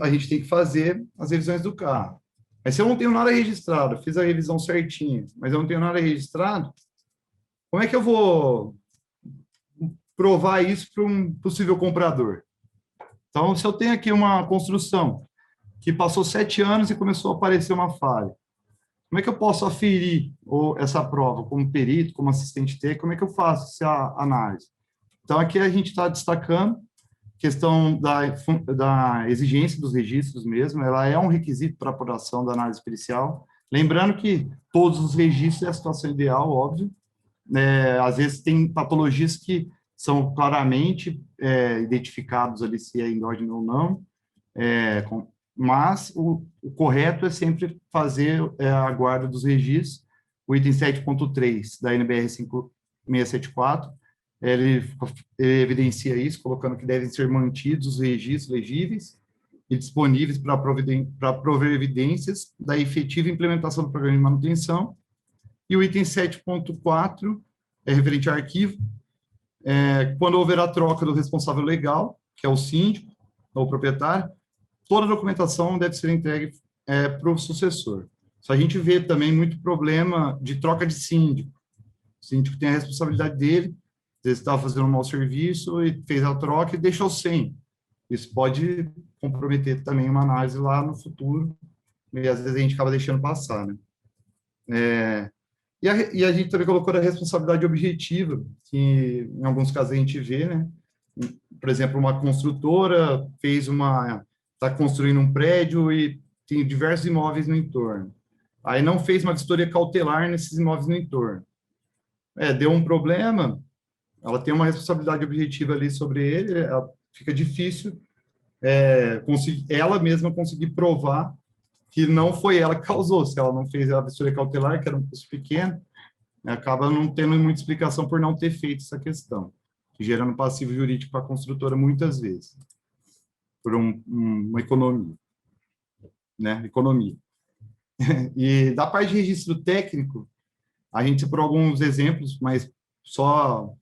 a gente tem que fazer as revisões do carro. Mas se eu não tenho nada registrado, fiz a revisão certinha, mas eu não tenho nada registrado, como é que eu vou provar isso para um possível comprador? Então, se eu tenho aqui uma construção que passou 7 anos e começou a aparecer uma falha, como é que eu posso aferir essa prova como perito, como assistente técnico? Como é que eu faço essa análise? Então, aqui a gente está destacando a questão da exigência dos registros mesmo, ela é um requisito para a apuração da análise pericial. Lembrando que todos os registros é a situação ideal, óbvio. Às vezes tem patologias que são claramente identificados ali se é endógeno ou não, mas o correto é sempre fazer a guarda dos registros. O item 7.3 da NBR 5674, ele evidencia isso, colocando que devem ser mantidos os registros legíveis e disponíveis para prover evidências da efetiva implementação do programa de manutenção. E o item 7.4 é referente a arquivo. Quando houver a troca do responsável legal, que é o síndico ou o proprietário, toda a documentação deve ser entregue para o sucessor. Só a gente vê também muito problema de troca de síndico. O síndico tem a responsabilidade dele, às vezes estava fazendo um mau serviço e fez a troca e deixou sem. Isso pode comprometer também uma análise lá no futuro, e às vezes a gente acaba deixando passar, né? E a gente também colocou a responsabilidade objetiva, que em alguns casos a gente vê, né? Por exemplo, uma construtora está construindo um prédio e tem diversos imóveis no entorno. Aí não fez uma vistoria cautelar nesses imóveis no entorno. Deu um problema, ela tem uma responsabilidade objetiva ali sobre ele, fica difícil ela mesma conseguir provar que não foi ela que causou. Se ela não fez a vistoria cautelar, que era um custo pequeno, acaba não tendo muita explicação por não ter feito essa questão, gerando passivo jurídico para a construtora muitas vezes, por uma economia, né? Economia. E da parte de registro técnico, a gente separou alguns exemplos, mas só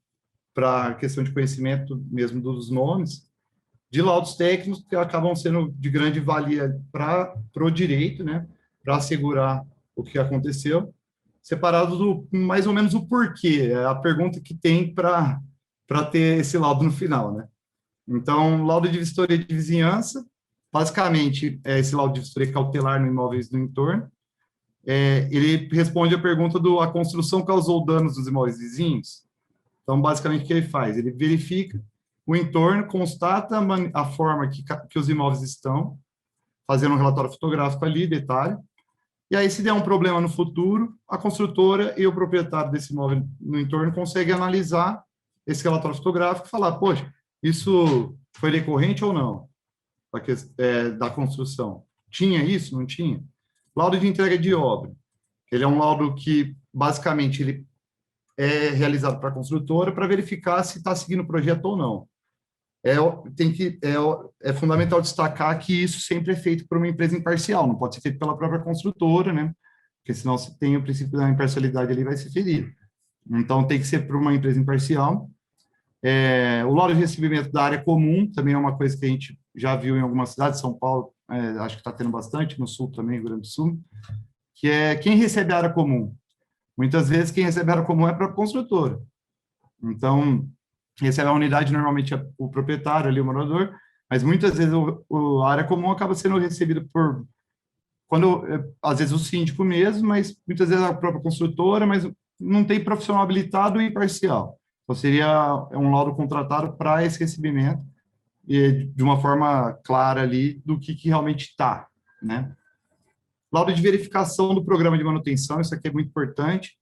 para questão de conhecimento mesmo dos nomes, de laudos técnicos que acabam sendo de grande valia para o direito, né, para assegurar o que aconteceu, separado do mais ou menos o porquê, a pergunta que tem para ter esse laudo no final, né? Então, laudo de vistoria de vizinhança, basicamente, esse laudo de vistoria cautelar no imóveis do entorno, ele responde a pergunta a construção causou danos nos imóveis vizinhos? Então, basicamente, o que ele faz? Ele verifica o entorno, constata a forma que os imóveis estão, fazendo um relatório fotográfico ali, detalhe, e aí, se der um problema no futuro, a construtora e o proprietário desse imóvel no entorno conseguem analisar esse relatório fotográfico e falar, poxa, isso foi decorrente ou não da construção? Tinha isso? Não tinha? Laudo de entrega de obra. Ele é um laudo que, basicamente, ele é realizado para a construtora para verificar se está seguindo o projeto ou não. É fundamental destacar que isso sempre é feito por uma empresa imparcial, não pode ser feito pela própria construtora, né? Porque senão se tem o princípio da imparcialidade ali, vai ser ferido. Então, tem que ser por uma empresa imparcial. O laudo de recebimento da área comum também é uma coisa que a gente já viu em algumas cidades, São Paulo, acho que está tendo bastante, no Sul também, Rio Grande do Sul, que é quem recebe a área comum. Muitas vezes, quem recebe a área comum é a própria construtora. Então, recebe a unidade, normalmente é o proprietário ali, o morador, mas muitas vezes a área comum acaba sendo recebida por, às vezes o síndico mesmo, mas muitas vezes a própria construtora, mas não tem profissional habilitado e imparcial. Então, seria um laudo contratado para esse recebimento, e de uma forma clara ali do que realmente está, né? Laudo de verificação do programa de manutenção, isso aqui é muito importante,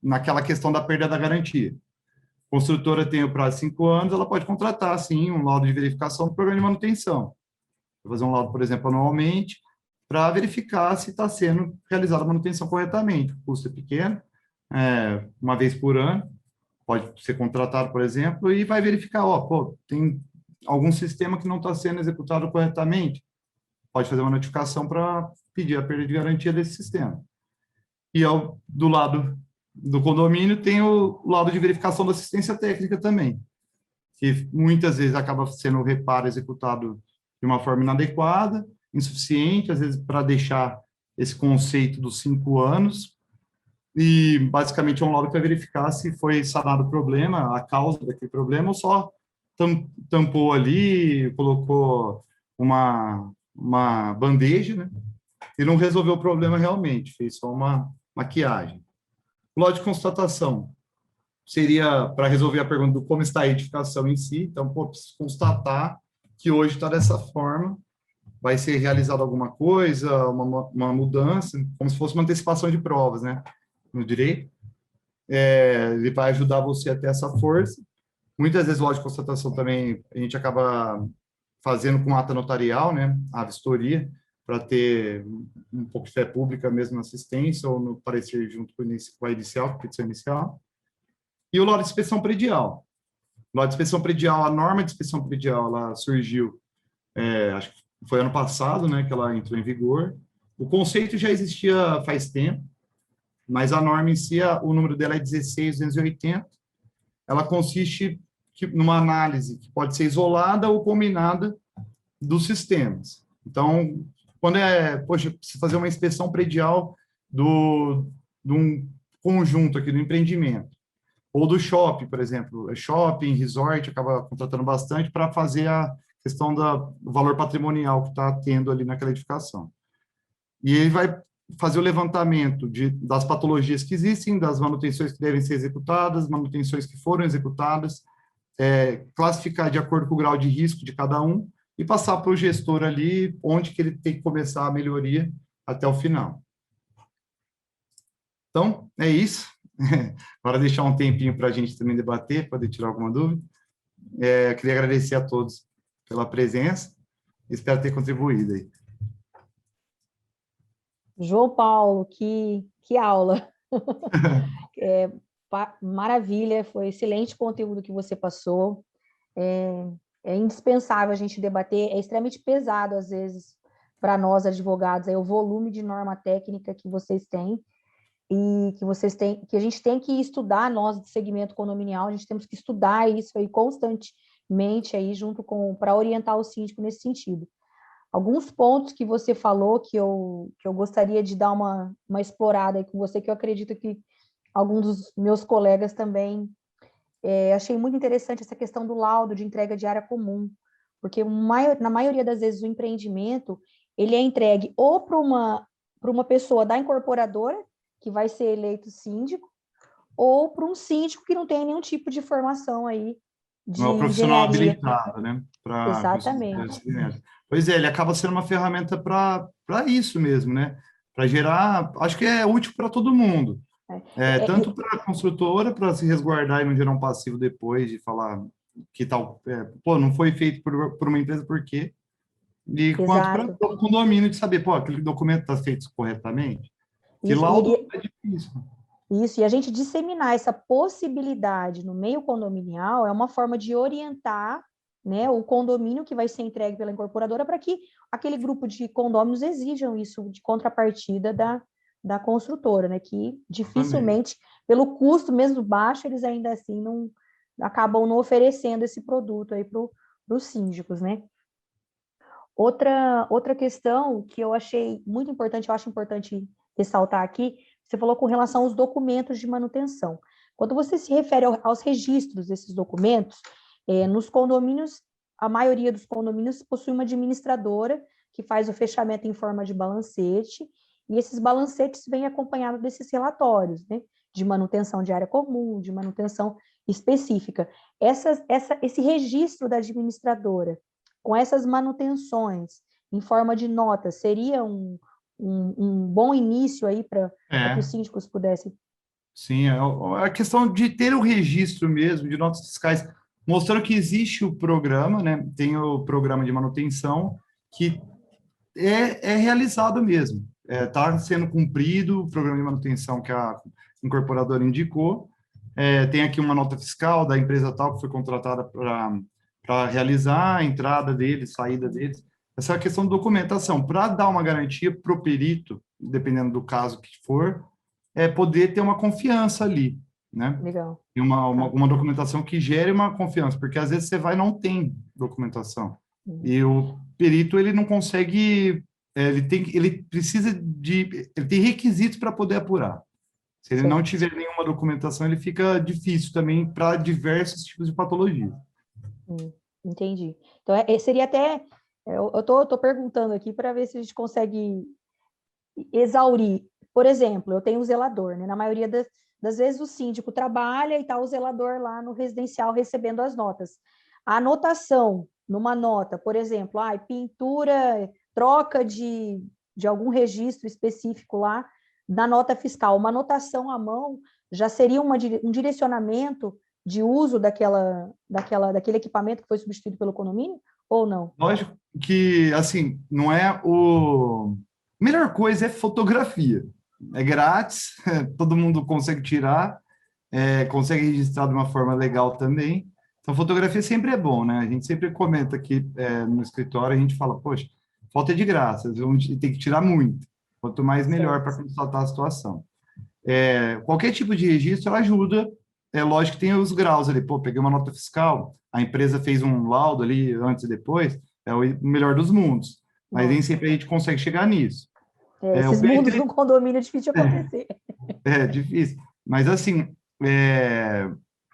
naquela questão da perda da garantia. A construtora tem o prazo de 5 anos, ela pode contratar, sim, um laudo de verificação do programa de manutenção. Vou fazer um laudo, por exemplo, anualmente, para verificar se está sendo realizada a manutenção corretamente. O custo é pequeno, uma vez por ano, pode ser contratado, por exemplo, e vai verificar, tem algum sistema que não está sendo executado corretamente, pode fazer uma notificação para pedir a perda de garantia desse sistema. E do lado do condomínio tem o laudo de verificação da assistência técnica também, que muitas vezes acaba sendo o reparo executado de uma forma inadequada, insuficiente, às vezes para deixar esse conceito dos 5 anos, e basicamente é um laudo para verificar se foi sanado o problema, a causa daquele problema, ou só tampou ali, colocou uma bandeja, né? E não resolveu o problema realmente, fez só uma maquiagem. O laudo de constatação seria para resolver a pergunta do como está a edificação em si, então, preciso constatar que hoje está dessa forma, vai ser realizada alguma coisa, uma mudança, como se fosse uma antecipação de provas, né, no direito. Ele vai ajudar você a ter essa força. Muitas vezes, laudo de constatação também, a gente acaba fazendo com ata notarial, né, a vistoria, para ter um pouco de fé pública mesmo na assistência, ou no parecer junto com a inicial, com a petição inicial. E o laudo de inspeção predial. O laudo de inspeção predial, a norma de inspeção predial, ela surgiu, acho que foi ano passado, né, que ela entrou em vigor. O conceito já existia faz tempo, mas a norma em si, o número dela é 16.280. Ela consiste numa análise que pode ser isolada ou combinada dos sistemas. Então, quando precisa fazer uma inspeção predial de um conjunto aqui do empreendimento, ou do shopping, por exemplo, shopping, resort, acaba contratando bastante para fazer a questão do valor patrimonial que está tendo ali naquela edificação. E ele vai fazer o levantamento das patologias que existem, das manutenções que devem ser executadas, manutenções que foram executadas, classificar de acordo com o grau de risco de cada um e passar para o gestor ali onde que ele tem que começar a melhoria até o final. Então, é isso. Agora deixar um tempinho para a gente também debater, poder tirar alguma dúvida. Queria agradecer a todos pela presença, espero ter contribuído aí. João Paulo, que aula! Maravilha, foi excelente conteúdo que você passou. É indispensável a gente debater, é extremamente pesado, às vezes, para nós, advogados, o volume de norma técnica que vocês têm, e que a gente tem que estudar, nós do segmento condominial, a gente temos que estudar isso aí constantemente aí para orientar o síndico nesse sentido. Alguns pontos que você falou que eu gostaria de dar uma explorada aí com você, que eu acredito que alguns dos meus colegas também achei muito interessante essa questão do laudo de entrega de área comum, porque na maioria das vezes o empreendimento ele é entregue ou para uma pessoa da incorporadora, que vai ser eleito síndico, ou para um síndico que não tem nenhum tipo de formação aí de não é um profissional engenharia. habilitado, né? Exatamente. Pois ele acaba sendo uma ferramenta para isso mesmo, né? Para gerar, acho que é útil para todo mundo. Tanto para a construtora, para se resguardar e não gerar um passivo depois de falar que tal, não foi feito por uma empresa, por quê? E quanto para o condomínio de saber, aquele documento está feito corretamente. Que laudo é difícil. Isso, e a gente disseminar essa possibilidade no meio condominial é uma forma de orientar, né, o condomínio que vai ser entregue pela incorporadora para que aquele grupo de condôminos exijam isso de contrapartida da construtora, né, que dificilmente, pelo custo mesmo baixo, eles ainda assim acabam não oferecendo esse produto aí para os síndicos, né. Outra questão que eu achei muito importante, eu acho importante ressaltar aqui, você falou com relação aos documentos de manutenção. Quando você se refere aos registros desses documentos, Nos condomínios, a maioria dos condomínios possui uma administradora que faz o fechamento em forma de balancete, e esses balancetes vêm acompanhados desses relatórios, né? De manutenção de área comum, de manutenção específica. Esse registro da administradora, com essas manutenções em forma de nota, seria um bom início aí para que os síndicos pudessem... Sim, a questão de ter o registro mesmo de notas fiscais, mostrando que existe o programa, né? Tem o programa de manutenção que é realizado mesmo. Está sendo cumprido o programa de manutenção que a incorporadora indicou. Tem aqui uma nota fiscal da empresa tal que foi contratada para realizar a entrada deles, saída deles. Essa é a questão de documentação. Para dar uma garantia para o perito, dependendo do caso que for, poder ter uma confiança ali, né? Legal. E uma documentação que gere uma confiança, porque às vezes você vai e não tem documentação. E o perito, ele não consegue, ele tem requisitos para poder apurar. Se ele não tiver nenhuma documentação, ele fica difícil também para diversos tipos de patologia. Entendi. Então, seria até, eu estou perguntando aqui para ver se a gente consegue exaurir. Por exemplo, eu tenho o zelador, né? Na maioria das vezes o síndico trabalha e está o zelador lá no residencial recebendo as notas. A anotação numa nota, por exemplo, pintura, troca de algum registro específico lá na nota fiscal, uma anotação à mão já seria um direcionamento de uso daquele equipamento que foi substituído pelo condomínio, ou não? Lógico que, assim, não é o... A melhor coisa é fotografia. É grátis, todo mundo consegue tirar, consegue registrar de uma forma legal também. Então, fotografia sempre é bom, né? A gente sempre comenta aqui no escritório, a gente fala, poxa, foto é de graça, tem que tirar muito. Quanto mais, melhor para constatar a situação. Qualquer tipo de registro ajuda, lógico que tem os graus ali, peguei uma nota fiscal, a empresa fez um laudo ali antes e depois, é o melhor dos mundos. Mas nem sempre a gente consegue chegar nisso. Esses mundos no condomínio é difícil de acontecer. É difícil. Mas, assim,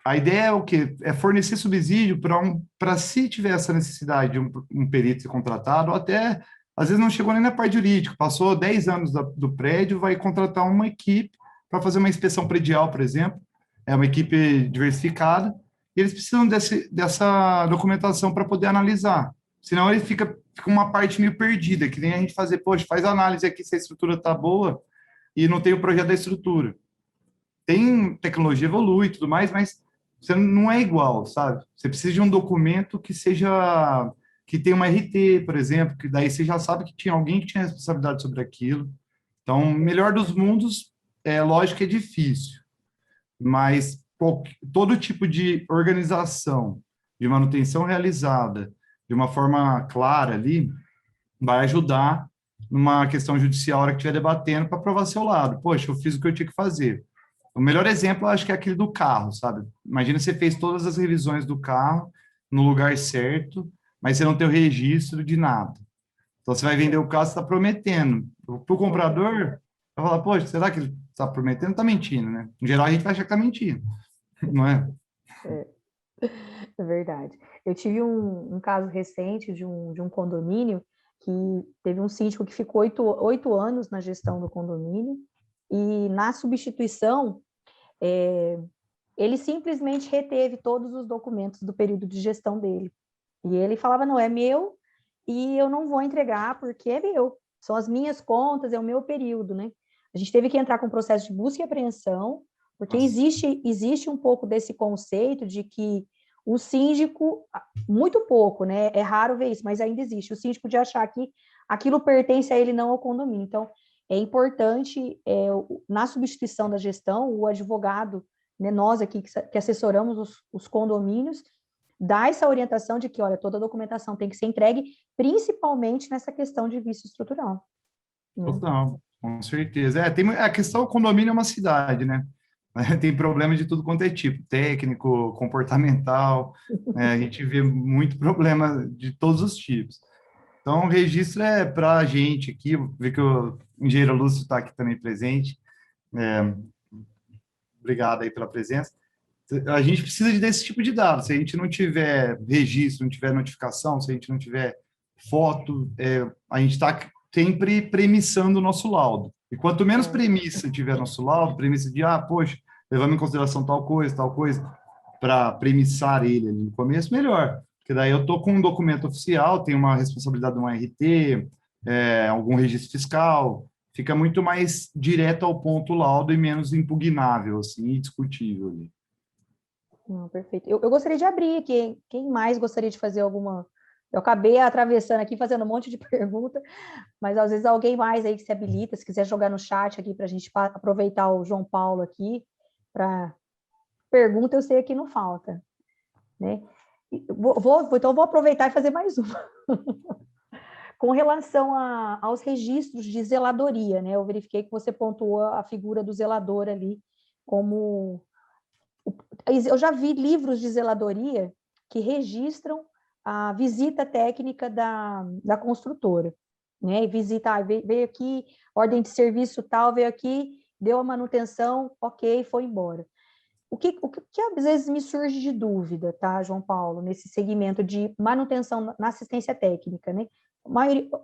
a ideia é o quê? É fornecer subsídio para se tiver essa necessidade de um perito ser contratado, ou até, às vezes, não chegou nem na parte jurídica, passou 10 anos do prédio, vai contratar uma equipe para fazer uma inspeção predial, por exemplo, uma equipe diversificada, e eles precisam dessa documentação para poder analisar. Senão ele fica uma parte meio perdida, que nem a gente fazer, poxa, faz análise aqui se a estrutura está boa e não tem o projeto da estrutura. Tem tecnologia, evolui e tudo mais, mas você não é igual, sabe? Você precisa de um documento que tenha uma RT, por exemplo, que daí você já sabe que tinha alguém que tinha responsabilidade sobre aquilo. Então, melhor dos mundos, lógico que é difícil, mas todo tipo de organização, de manutenção realizada de uma forma clara ali, vai ajudar numa questão judicial, a hora que estiver debatendo, para provar seu lado. Poxa, eu fiz o que eu tinha que fazer. O melhor exemplo, eu acho que é aquele do carro, sabe? Imagina você fez todas as revisões do carro no lugar certo, mas você não tem o registro de nada. Então, você vai vender o carro, você está prometendo. Para o comprador, vai falar, poxa, será que ele está prometendo? Está mentindo, né? Em geral, a gente vai achar que está mentindo, não é? É verdade. Eu tive um caso recente de um condomínio que teve um síndico que ficou 8 anos na gestão do condomínio e na substituição ele simplesmente reteve todos os documentos do período de gestão dele. E ele falava, não, é meu e eu não vou entregar porque é meu. São as minhas contas, é o meu período, né? A gente teve que entrar com um processo de busca e apreensão, porque existe um pouco desse conceito de que o síndico, muito pouco, né? É raro ver isso, mas ainda existe. O síndico de achar que aquilo pertence a ele, não ao condomínio. Então, é importante, na substituição da gestão, o advogado, né, nós aqui que assessoramos os condomínios, dar essa orientação de que, olha, toda a documentação tem que ser entregue, principalmente nessa questão de vício estrutural. Total, com certeza. A questão do condomínio é uma cidade, né? Tem problema de tudo quanto é tipo, técnico, comportamental, a gente vê muito problema de todos os tipos. Então, o registro é para a gente aqui, ver que o engenheiro Lúcio está aqui também presente. Obrigado aí pela presença. A gente precisa desse tipo de dado. Se a gente não tiver registro, não tiver notificação, se a gente não tiver foto, a gente está sempre premissando o nosso laudo. E quanto menos premissa tiver nosso laudo, premissa de, poxa, levando em consideração tal coisa, para premissar ele ali no começo, melhor. Porque daí eu estou com um documento oficial, tenho uma responsabilidade de um RT, algum registro fiscal, fica muito mais direto ao ponto o laudo e menos impugnável, assim, e discutível ali. Não, perfeito. Eu gostaria de abrir aqui. Quem mais gostaria de fazer alguma... Eu acabei atravessando aqui, fazendo um monte de pergunta, mas às vezes alguém mais aí que se habilita, se quiser jogar no chat aqui para a gente aproveitar o João Paulo aqui para pergunta, eu sei que não falta, né? Então eu vou aproveitar e fazer mais uma. Com relação aos registros de zeladoria, né? Eu verifiquei que você pontuou a figura do zelador ali como... Eu já vi livros de zeladoria que registram a visita técnica da construtora, né? E visita, veio aqui, ordem de serviço tal, veio aqui, deu a manutenção, ok, foi embora. O que às vezes me surge de dúvida, tá, João Paulo, nesse segmento de manutenção na assistência técnica, né?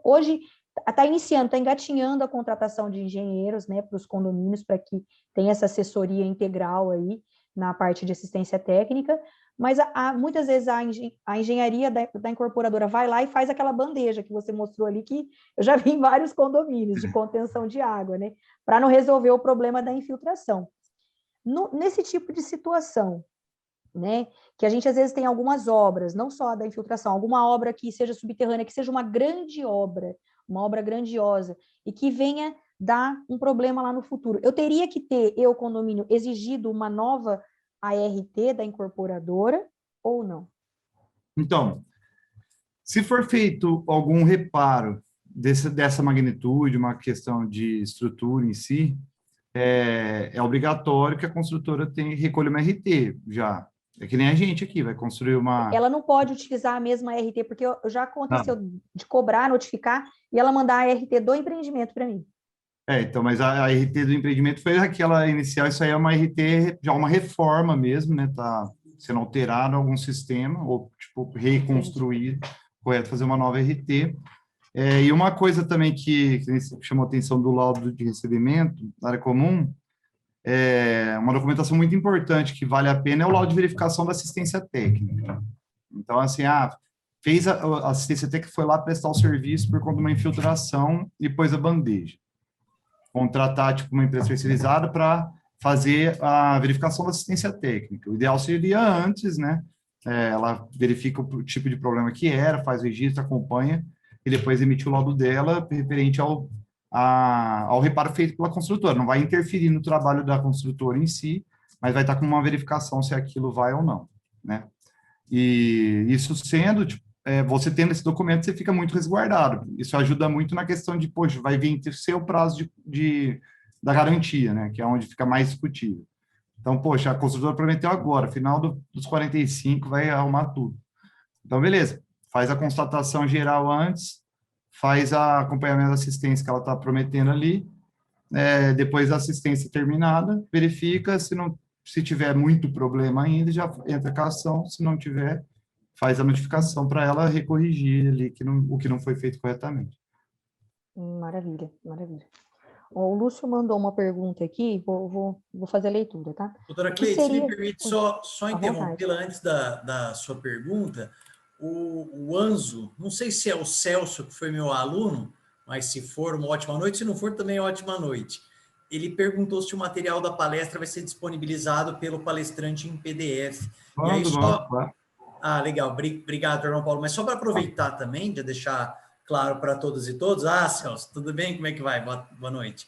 Hoje está iniciando, está engatinhando a contratação de engenheiros, né, para os condomínios, para que tenha essa assessoria integral aí na parte de assistência técnica, mas muitas vezes a engenharia da incorporadora vai lá e faz aquela bandeja que você mostrou ali, que eu já vi em vários condomínios de contenção de água, né, para não resolver o problema da infiltração. Nesse tipo de situação, né, que a gente às vezes tem algumas obras, não só da infiltração, alguma obra que seja subterrânea, que seja uma grande obra, uma obra grandiosa, e que venha dar um problema lá no futuro. Eu teria que ter, condomínio, exigido uma nova ART da incorporadora ou não? Então, se for feito algum reparo dessa magnitude, uma questão de estrutura em si, é obrigatório que a construtora recolha uma RT já. É que nem a gente aqui, vai construir uma... Ela não pode utilizar a mesma RT, porque já aconteceu de cobrar, notificar, e ela mandar a RT do empreendimento para mim. Então, mas a RT do empreendimento foi aquela inicial, isso aí é uma RT, já uma reforma mesmo, né? Tá sendo alterado algum sistema, ou, tipo, reconstruir, correto, fazer uma nova RT. E uma coisa também que chamou a atenção do laudo de recebimento, da área comum, uma documentação muito importante que vale a pena é o laudo de verificação da assistência técnica. Então, assim, fez a assistência técnica, foi lá prestar o serviço por conta de uma infiltração e pôs a bandeja. Contratar, tipo, uma empresa especializada para fazer a verificação da assistência técnica. O ideal seria antes, né? Ela verifica o tipo de problema que era, faz o registro, acompanha, e depois emite o laudo dela referente ao reparo feito pela construtora. Não vai interferir no trabalho da construtora em si, mas vai estar com uma verificação se aquilo vai ou não, né? E isso sendo, tipo, você tendo esse documento, você fica muito resguardado. Isso ajuda muito na questão de, poxa, vai vencer o prazo da garantia, né? Que é onde fica mais discutível. Então, poxa, a construtora prometeu agora, final dos 45, vai arrumar tudo. Então, beleza. Faz a constatação geral antes, faz a acompanhamento da assistência que ela está prometendo ali, depois da assistência terminada, verifica, se tiver muito problema ainda, já entra com a ação, se não tiver, faz a notificação para ela recorrigir ali o que não foi feito corretamente. Maravilha, maravilha. O Lúcio mandou uma pergunta aqui, vou fazer a leitura, tá? Doutora Cleide, se me permite só interrompê-la antes da sua pergunta. O Anzo, não sei se é o Celso, que foi meu aluno, mas se for, uma ótima noite, se não for, também ótima noite. Ele perguntou se o material da palestra vai ser disponibilizado pelo palestrante em PDF. Vamos, e aí só... claro. Legal, obrigado, João Paulo. Mas só para aproveitar também, de deixar claro para todos e todas. Celso, tudo bem? Como é que vai? Boa noite.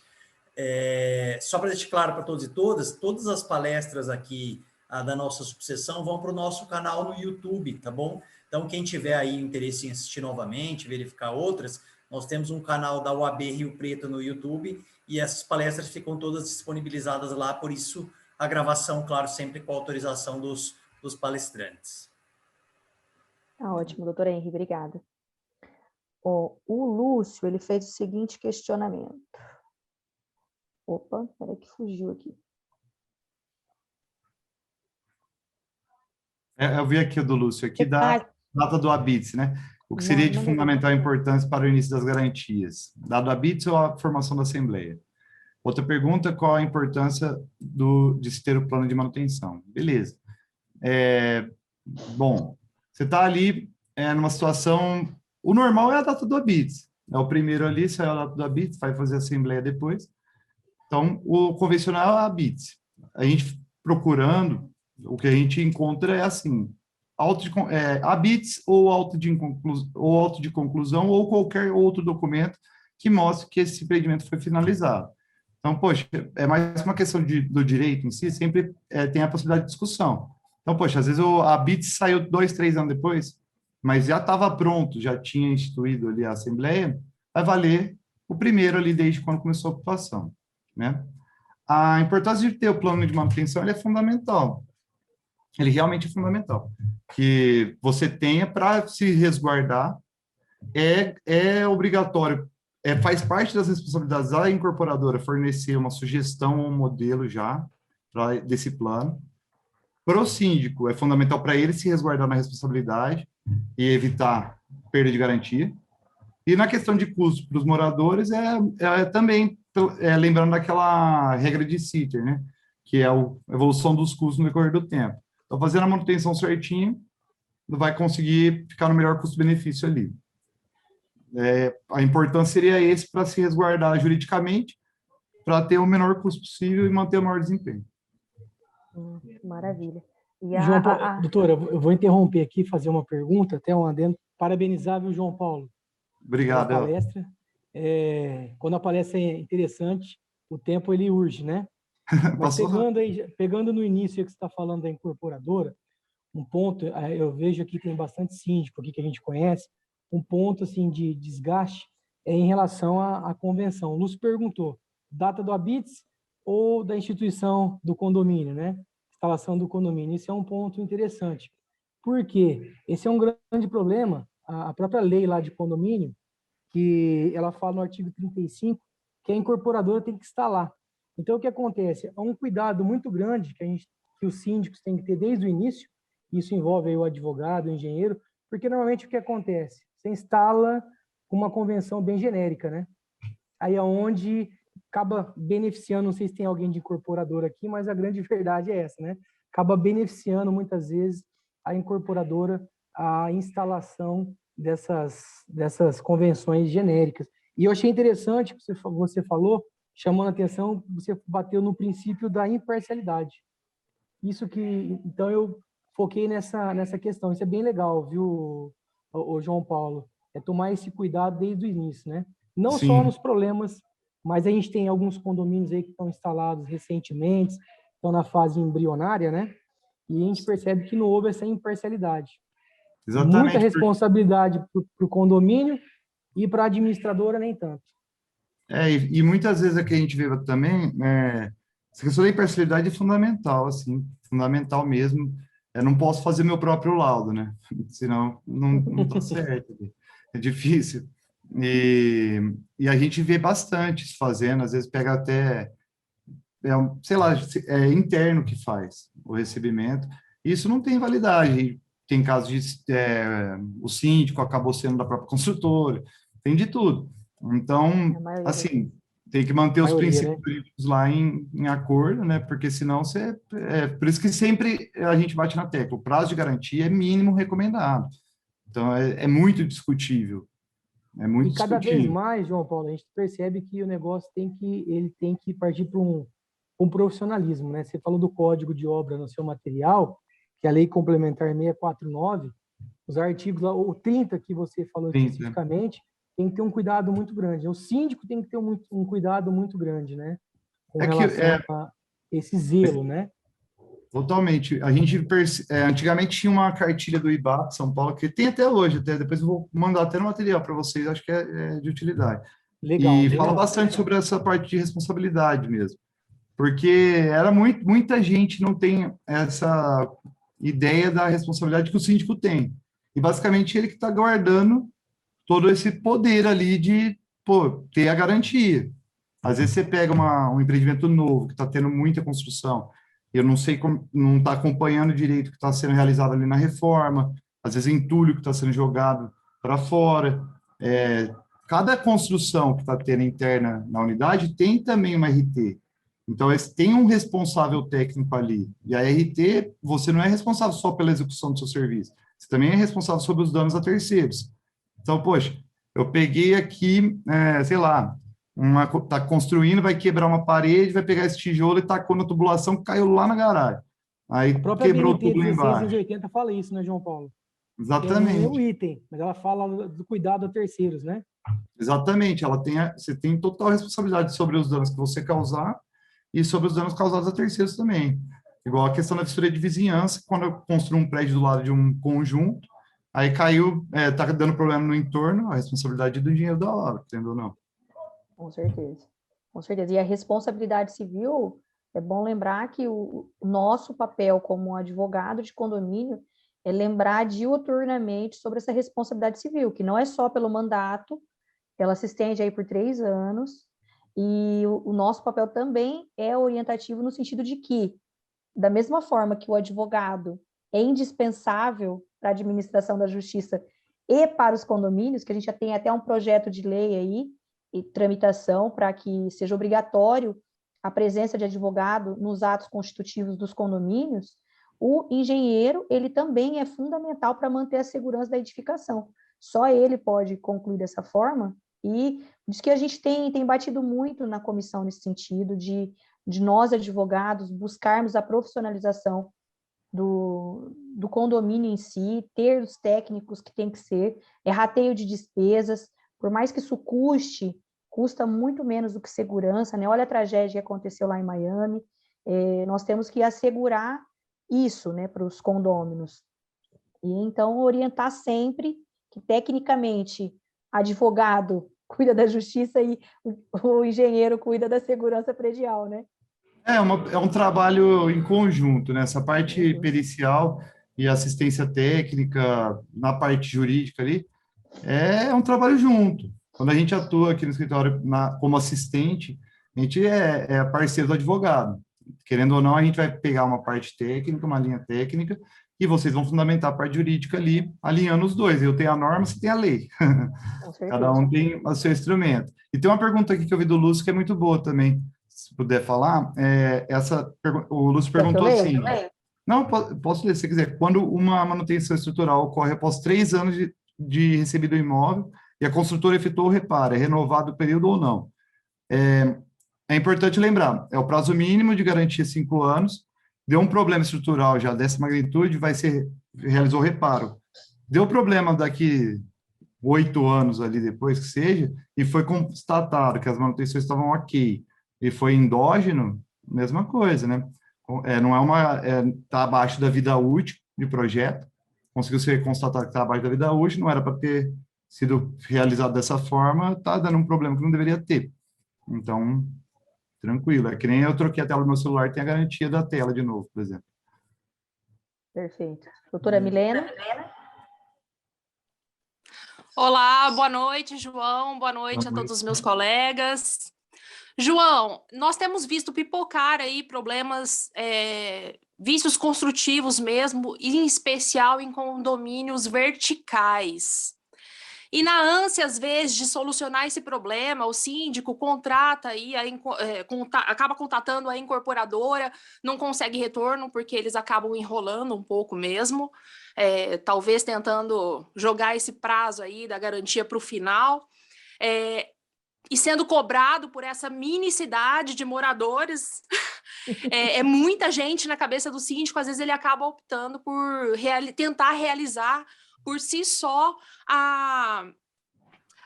Só para deixar claro para todos e todas as palestras aqui da nossa subseção vão para o nosso canal no YouTube, tá bom? Então, quem tiver aí interesse em assistir novamente, verificar outras, nós temos um canal da UAB Rio Preto no YouTube e essas palestras ficam todas disponibilizadas lá, por isso a gravação, claro, sempre com a autorização dos palestrantes. Ótimo, doutor Henry, obrigada. O Lúcio, ele fez o seguinte questionamento. Opa, peraí que fugiu aqui. Eu vi aqui o do Lúcio, aqui da data do ABITS, né? O que seria de Não, fundamental importância para o início das garantias? Dado ABITS ou a formação da Assembleia? Outra pergunta, qual a importância de se ter o plano de manutenção? Beleza. Bom, você está ali numa situação... O normal é a data do ABITS. É o primeiro ali, saiu a data do ABITS, vai fazer a Assembleia depois. Então, o convencional é a ABITS. A gente procurando, o que a gente encontra é assim, ABITS ou auto de conclusão ou qualquer outro documento que mostre que esse empreendimento foi finalizado. Então, poxa, é mais uma questão do direito em si, sempre tem a possibilidade de discussão. Então, poxa, às vezes a ABITS saiu 2, 3 anos depois, mas já estava pronto, já tinha instituído ali a Assembleia, vai valer o primeiro ali desde quando começou a ocupação, né? A importância de ter o plano de manutenção ele é fundamental. Ele realmente é fundamental. Que você tenha para se resguardar, é obrigatório, faz parte das responsabilidades da incorporadora fornecer uma sugestão ou um modelo já desse plano. Para o síndico, é fundamental para ele se resguardar na responsabilidade e evitar perda de garantia. E na questão de custos para os moradores, também, lembrando daquela regra de Sitter, né? Que é a evolução dos custos no decorrer do tempo. Então, fazendo a manutenção certinho, vai conseguir ficar no melhor custo-benefício ali. A importância seria esse para se resguardar juridicamente, para ter o menor custo possível e manter o maior desempenho. Maravilha. João Paulo, doutora, eu vou interromper aqui, fazer uma pergunta, até um adendo. Parabenizar, viu, João Paulo? Obrigado. Pela palestra. Quando a palestra é interessante, o tempo ele urge, né? Mas pegando no início que você está falando da incorporadora, um ponto, eu vejo aqui tem bastante síndico aqui que a gente conhece, um ponto assim de desgaste é em relação à convenção. O Lúcio perguntou, data do ABITS ou da instituição do condomínio, né? Instalação do condomínio. Isso é um ponto interessante. Por quê? Esse é um grande problema. A própria lei lá de condomínio, que ela fala no artigo 35, que a incorporadora tem que instalar. Então, o que acontece? É um cuidado muito grande que os síndicos têm que ter desde o início, isso envolve aí o advogado, o engenheiro, porque normalmente o que acontece? Você instala uma convenção bem genérica, né? Aí é onde acaba beneficiando, não sei se tem alguém de incorporadora aqui, mas a grande verdade é essa, né? Acaba beneficiando muitas vezes a incorporadora a instalação dessas convenções genéricas. E eu achei interessante que você falou, chamando a atenção, você bateu no princípio da imparcialidade. Então eu foquei nessa questão. Isso é bem legal, viu, o João Paulo? É tomar esse cuidado desde o início, né? Não Sim. Só nos problemas, mas a gente tem alguns condomínios aí que estão instalados recentemente, estão na fase embrionária, né? E a gente percebe que não houve essa imparcialidade. Exatamente. Muita responsabilidade para o condomínio e para a administradora nem tanto. E muitas vezes aqui a gente vê também, essa questão da imparcialidade é fundamental, assim, fundamental mesmo. Eu não posso fazer meu próprio laudo, né? Senão não tá certo. É difícil. E a gente vê bastante isso fazendo, às vezes pega até, sei lá, interno que faz o recebimento. Isso não tem validade. Tem casos de o síndico acabou sendo da própria construtora, tem de tudo. Então, assim, tem que manter os princípios lá em acordo, né? Porque senão por isso que sempre a gente bate na tecla. O prazo de garantia é mínimo recomendado. Então, é muito discutível. É muito discutível. E cada vez mais, João Paulo, a gente percebe que o negócio tem que partir para um profissionalismo, né? Você falou do Código de Obra no seu material, que é a Lei Complementar 649, os artigos lá, o 30 que você falou especificamente, tem que ter um cuidado muito grande. O síndico tem que ter um cuidado muito grande, né? Com relação a esse zelo, né? Totalmente. A gente, antigamente, tinha uma cartilha do IBAP São Paulo, que tem até hoje, depois eu vou mandar até no material para vocês, acho que é de utilidade. Legal. Fala bastante sobre essa parte de responsabilidade mesmo. Porque muita gente não tem essa ideia da responsabilidade que o síndico tem. E, basicamente, ele que está guardando todo esse poder ali de ter a garantia. Às vezes você pega um empreendimento novo, que está tendo muita construção, eu não sei como, não está acompanhando direito o que está sendo realizado ali na reforma, às vezes entulho que está sendo jogado para fora. Cada construção que está tendo interna na unidade tem também uma RT. Então, tem um responsável técnico ali. E a RT, você não é responsável só pela execução do seu serviço, você também é responsável sobre os danos a terceiros. Então, poxa, eu peguei aqui, sei lá, está construindo, vai quebrar uma parede, vai pegar esse tijolo e tacou na tubulação, caiu lá na garagem. Aí A própria quebrou BNT tudo lá embaixo. 1680 fala isso, né, João Paulo? Exatamente. É o item, mas ela fala do cuidado a terceiros, né? Exatamente. Você tem total responsabilidade sobre os danos que você causar e sobre os danos causados a terceiros também. Igual a questão da vistoria de vizinhança, quando eu construo um prédio do lado de um conjunto, aí caiu, está dando problema no entorno, a responsabilidade do engenheiro da obra, entendeu ou não? Com certeza, com certeza. E a responsabilidade civil, é bom lembrar que o nosso papel como advogado de condomínio é lembrar diuturnamente sobre essa responsabilidade civil, que não é só pelo mandato, ela se estende aí por 3 anos, e o nosso papel também é orientativo no sentido de que, da mesma forma que o advogado é indispensável para a administração da justiça e para os condomínios, que a gente já tem até um projeto de lei aí, e tramitação para que seja obrigatório a presença de advogado nos atos constitutivos dos condomínios, o engenheiro, ele também é fundamental para manter a segurança da edificação. Só ele pode concluir dessa forma, e diz que a gente tem batido muito na comissão nesse sentido, de nós, advogados, buscarmos a profissionalização do condomínio em si, ter os técnicos que tem que ser, rateio de despesas, por mais que isso custa muito menos do que segurança, né? Olha a tragédia que aconteceu lá em Miami, nós temos que assegurar isso, né, para os condôminos. E então orientar sempre que, tecnicamente, advogado cuida da justiça e o engenheiro cuida da segurança predial, né? É um trabalho em conjunto, né? Essa parte pericial e assistência técnica na parte jurídica ali, é um trabalho junto. Quando a gente atua aqui no escritório como assistente, a gente é parceiro do advogado. Querendo ou não, a gente vai pegar uma parte técnica, uma linha técnica, e vocês vão fundamentar a parte jurídica ali, alinhando os dois. Eu tenho a norma, você tem a lei. Cada um tem o seu instrumento. E tem uma pergunta aqui que eu vi do Lúcio, que é muito boa também, se puder falar. O Lúcio perguntou assim... Não, posso ler se você quiser. Quando uma manutenção estrutural ocorre após 3 anos de recebido o imóvel e a construtora efetuou o reparo, é renovado o período ou não? É importante lembrar, é o prazo mínimo de garantia 5 anos, deu um problema estrutural já dessa magnitude, realizou o reparo. Deu problema daqui 8 anos ali depois que seja, e foi constatado que as manutenções estavam ok, e foi endógeno, mesma coisa, né? Não está abaixo da vida útil de projeto, conseguiu ser constatado que está abaixo da vida útil, não era para ter sido realizado dessa forma, está dando um problema que não deveria ter. Então, tranquilo. É que nem eu troquei a tela do meu celular, tem a garantia da tela de novo, por exemplo. Perfeito. Doutora Milena? Olá, boa noite, João. Boa noite a todos os meus colegas. João, nós temos visto pipocar aí problemas, vícios construtivos mesmo, em especial em condomínios verticais. E na ânsia, às vezes, de solucionar esse problema, o síndico contrata aí, acaba contatando a incorporadora, não consegue retorno, porque eles acabam enrolando um pouco mesmo, talvez tentando jogar esse prazo aí da garantia para o final, e sendo cobrado por essa minicidade de moradores. É muita gente na cabeça do síndico, às vezes ele acaba optando por tentar realizar por si só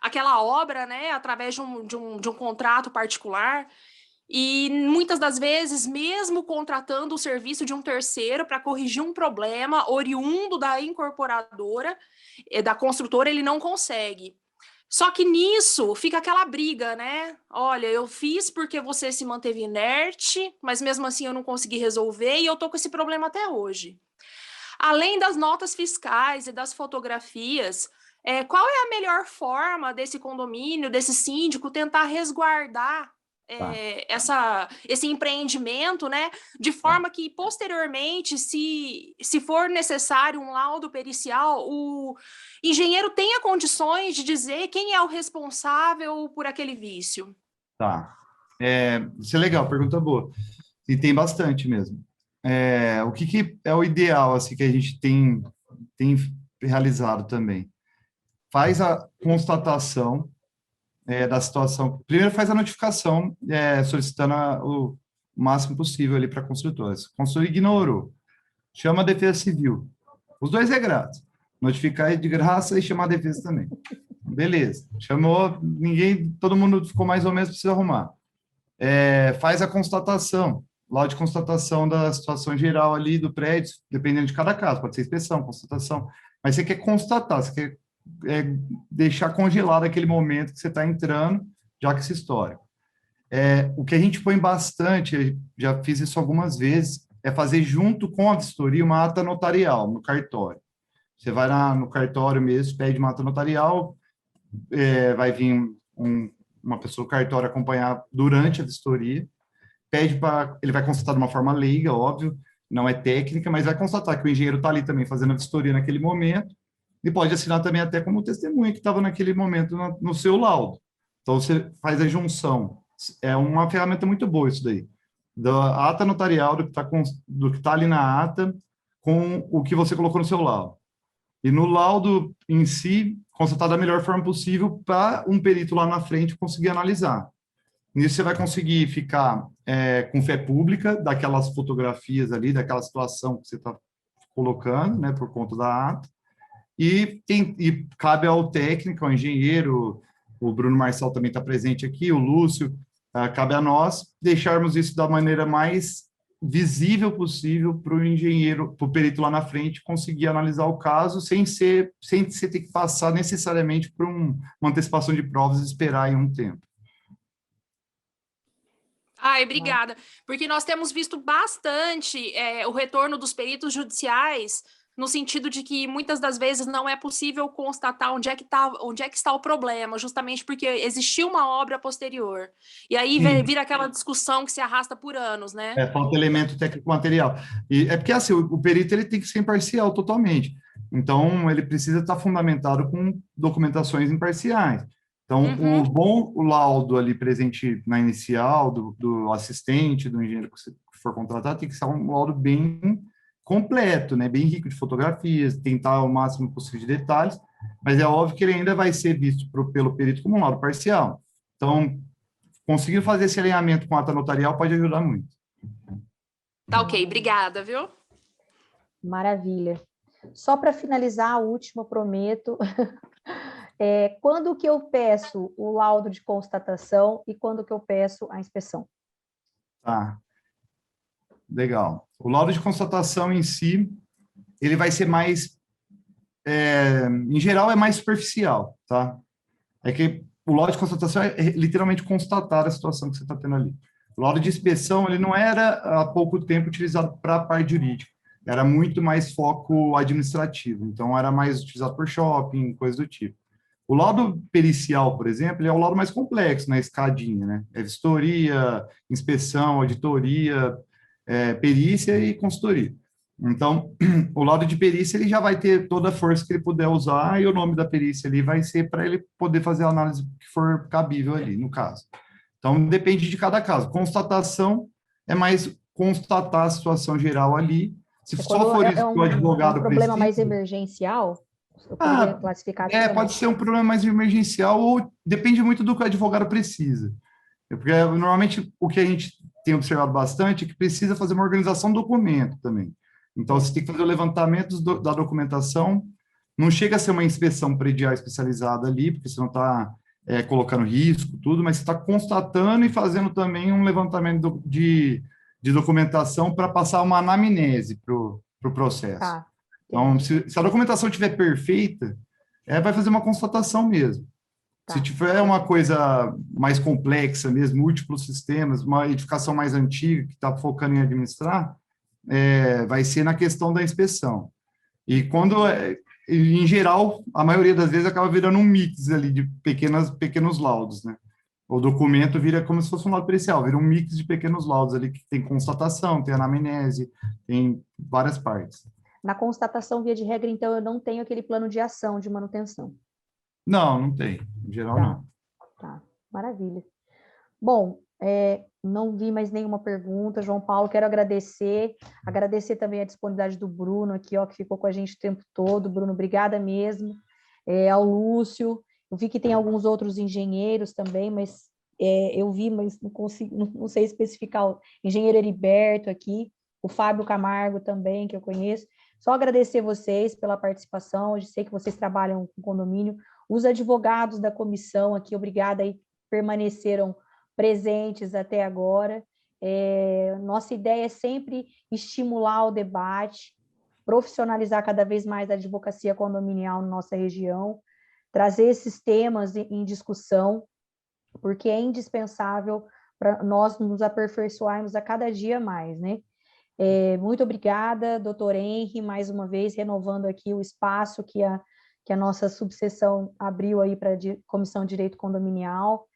aquela obra, né, através de um contrato particular, e muitas das vezes, mesmo contratando o serviço de um terceiro para corrigir um problema oriundo da incorporadora, da construtora, ele não consegue. Só que nisso fica aquela briga, né? Olha, eu fiz porque você se manteve inerte, mas mesmo assim eu não consegui resolver e eu tô com esse problema até hoje. Além das notas fiscais e das fotografias, qual é a melhor forma desse condomínio, desse síndico, tentar resguardar esse empreendimento, né, de forma que, posteriormente, se for necessário um laudo pericial, o engenheiro tenha condições de dizer quem é o responsável por aquele vício. Tá. Isso é legal, pergunta boa. E tem bastante mesmo. O que é o ideal, assim, que a gente tem realizado também? Faz a constatação da situação. Primeiro faz a notificação, solicitando o máximo possível ali para a construtora. Se o construtor ignorou, chama a Defesa Civil. Os dois é grátis. Notificar é de graça e chamar a Defesa também. Beleza. Chamou, todo mundo ficou mais ou menos, precisa arrumar. Faz a constatação, laudo de constatação da situação geral ali do prédio, dependendo de cada caso, pode ser inspeção, constatação, mas você quer constatar, você quer deixar congelado aquele momento que você está entrando, já que essa história. O que a gente põe bastante, já fiz isso algumas vezes, é fazer junto com a vistoria uma ata notarial no cartório. Você vai lá no cartório mesmo, pede uma ata notarial, vai vir uma pessoa do cartório acompanhar durante a vistoria, ele vai constatar de uma forma leiga, óbvio, não é técnica, mas vai constatar que o engenheiro está ali também fazendo a vistoria naquele momento, e pode assinar também até como testemunha que estava naquele momento no seu laudo. Então, você faz a junção. É uma ferramenta muito boa isso daí. Da ata notarial, do que está ali na ata, com o que você colocou no seu laudo. E no laudo em si, constatar da melhor forma possível para um perito lá na frente conseguir analisar. Nisso você vai conseguir ficar com fé pública daquelas fotografias ali, daquela situação que você está colocando, né, por conta da ata. E cabe ao técnico, ao engenheiro, o Bruno Marçal também está presente aqui, o Lúcio, cabe a nós deixarmos isso da maneira mais visível possível para o engenheiro, para o perito lá na frente conseguir analisar o caso sem você ter que passar necessariamente por uma antecipação de provas e esperar em um tempo. Ai, obrigada. Porque nós temos visto bastante o retorno dos peritos judiciais, no sentido de que muitas das vezes não é possível constatar onde é que está o problema, justamente porque existiu uma obra posterior. E aí vira aquela discussão que se arrasta por anos, né? Falta elemento técnico-material. E porque assim, o perito ele tem que ser imparcial totalmente. Então, ele precisa estar fundamentado com documentações imparciais. Então, o laudo ali presente na inicial, do assistente, do engenheiro que for contratar, tem que ser um laudo bem completo, né, bem rico de fotografias, tentar o máximo possível de detalhes, mas é óbvio que ele ainda vai ser visto pelo perito como um laudo parcial. Então, conseguir fazer esse alinhamento com a ata notarial pode ajudar muito. Tá ok, obrigada, viu? Maravilha. Só para finalizar, a última, prometo. Quando que eu peço o laudo de constatação e quando que eu peço a inspeção? Tá. Legal. O laudo de constatação em si, ele vai ser mais, em geral, é mais superficial, tá? É que o laudo de constatação é literalmente constatar a situação que você está tendo ali. O laudo de inspeção, ele não era há pouco tempo utilizado para a parte jurídica, era muito mais foco administrativo, então era mais utilizado por shopping, coisa do tipo. O laudo pericial, por exemplo, ele é o laudo mais complexo na escadinha, né? É vistoria, inspeção, auditoria, perícia e consultoria. Então, o laudo de perícia ele já vai ter toda a força que ele puder usar e o nome da perícia ali vai ser para ele poder fazer a análise que for cabível ali, no caso. Então, depende de cada caso. Constatação é mais constatar a situação geral ali. Se só for isso que o advogado precisa... É um problema mais emergencial? Eu poderia classificar pode ser um problema mais emergencial ou depende muito do que o advogado precisa. Porque, normalmente, o que a gente tem observado bastante é que precisa fazer uma organização do documento também. Então, você tem que fazer o levantamento da documentação, não chega a ser uma inspeção predial especializada ali, porque você não está colocando risco, tudo, mas você está constatando e fazendo também um levantamento de documentação para passar uma anamnese para o processo. Tá. Então, se a documentação estiver perfeita, vai fazer uma constatação mesmo. Tá. Se tiver uma coisa mais complexa mesmo, múltiplos sistemas, uma edificação mais antiga que está focando em administrar, vai ser na questão da inspeção. E quando, em geral, a maioria das vezes acaba virando um mix ali de pequenos laudos, né? o documento vira como se fosse um laudo pericial, vira um mix de pequenos laudos ali, que tem constatação, tem anamnese, tem várias partes. Na constatação, via de regra, então, eu não tenho aquele plano de ação de manutenção. Não, não tem. Em geral, Tá. não. Tá, maravilha. Bom, não vi mais nenhuma pergunta, João Paulo, quero agradecer também a disponibilidade do Bruno aqui, ó, que ficou com a gente o tempo todo. Bruno, obrigada mesmo. Ao Lúcio, eu vi que tem alguns outros engenheiros também, mas eu vi, mas não consigo, não sei especificar, o engenheiro Heriberto aqui, o Fábio Camargo também, que eu conheço. Só agradecer vocês pela participação, eu sei que vocês trabalham com condomínio, os advogados da comissão aqui, obrigada aí, permaneceram presentes até agora. Nossa ideia é sempre estimular o debate, profissionalizar cada vez mais a advocacia condominial na nossa região, trazer esses temas em discussão, porque é indispensável para nós nos aperfeiçoarmos a cada dia mais, né? Muito obrigada, doutor Henry, mais uma vez, renovando aqui o espaço que a nossa subseção abriu aí para a Comissão de Direito Condominial.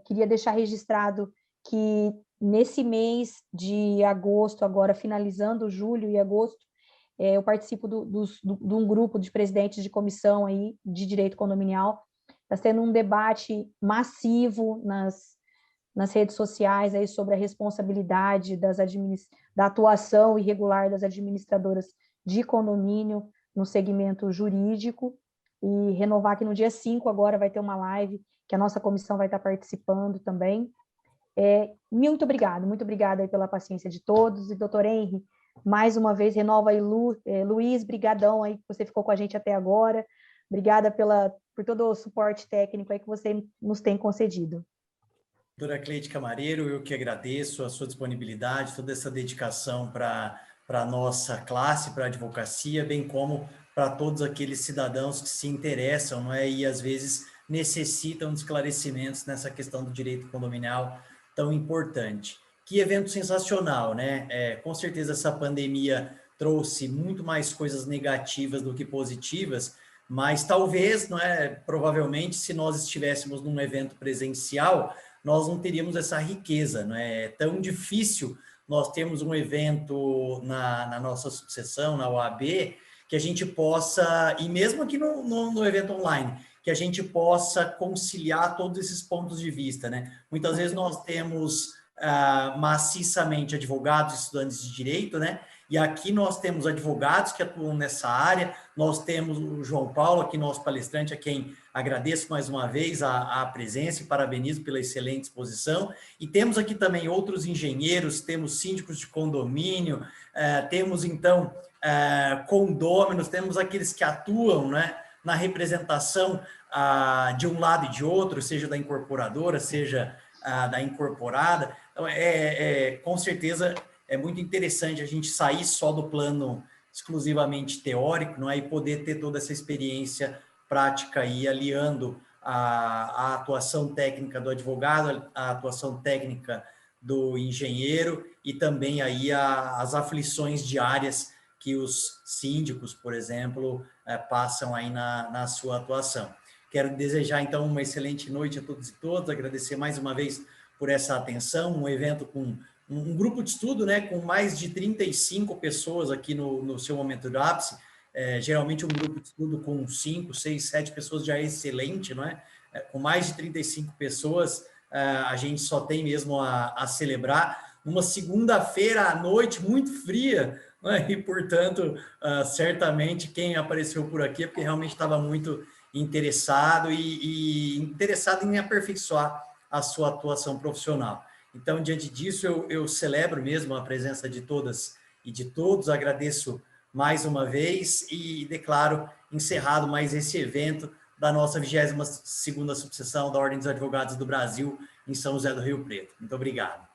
Queria deixar registrado que nesse mês de agosto, agora finalizando julho e agosto, eu participo de um grupo de presidentes de comissão aí de direito condominial. Está sendo um debate massivo nas redes sociais aí sobre a responsabilidade da atuação irregular das administradoras de condomínio no segmento jurídico, e renovar que no dia 5 agora vai ter uma live que a nossa comissão vai estar participando também. Muito obrigada aí pela paciência de todos, e doutor Henry, mais uma vez, renova aí, Luiz, brigadão aí que você ficou com a gente até agora, obrigada por todo o suporte técnico aí que você nos tem concedido. Doutora Cleide Camareiro, eu que agradeço a sua disponibilidade, toda essa dedicação para a nossa classe, para a advocacia, bem como para todos aqueles cidadãos que se interessam, não é? E às vezes necessitam de esclarecimentos nessa questão do direito condominial tão importante. Que evento sensacional, né? Com certeza essa pandemia trouxe muito mais coisas negativas do que positivas, mas talvez, não é? Provavelmente, se nós estivéssemos num evento presencial, nós não teríamos essa riqueza, não é? É tão difícil nós termos um evento na nossa subseção, na OAB, que a gente possa, e mesmo aqui no evento online, que a gente possa conciliar todos esses pontos de vista, né? Muitas vezes nós temos maciçamente advogados e estudantes de direito, né? E aqui nós temos advogados que atuam nessa área, nós temos o João Paulo, aqui nosso palestrante, a quem agradeço mais uma vez a presença e parabenizo pela excelente exposição, e temos aqui também outros engenheiros, temos síndicos de condomínio, temos então condôminos, temos aqueles que atuam, né, na representação de um lado e de outro, seja da incorporadora, seja da incorporada. Então, com certeza, é muito interessante a gente sair só do plano exclusivamente teórico, não é? E poder ter toda essa experiência prática aí, aliando a atuação técnica do advogado, a atuação técnica do engenheiro e também aí as aflições diárias que os síndicos, por exemplo, passam aí na sua atuação. Quero desejar, então, uma excelente noite a todos e todas, agradecer mais uma vez por essa atenção, um evento com um grupo de estudo, né, com mais de 35 pessoas aqui no seu momento de ápice. Geralmente um grupo de estudo com 5, 6, 7 pessoas já é excelente, não é? Com mais de 35 pessoas, a gente só tem mesmo a celebrar numa segunda-feira à noite muito fria, não é? E, portanto, certamente quem apareceu por aqui é porque realmente estava muito interessado e interessado em aperfeiçoar a sua atuação profissional. Então, diante disso, eu celebro mesmo a presença de todas e de todos, agradeço mais uma vez e declaro encerrado mais esse evento da nossa 22ª subseção da Ordem dos Advogados do Brasil em São José do Rio Preto. Muito obrigado.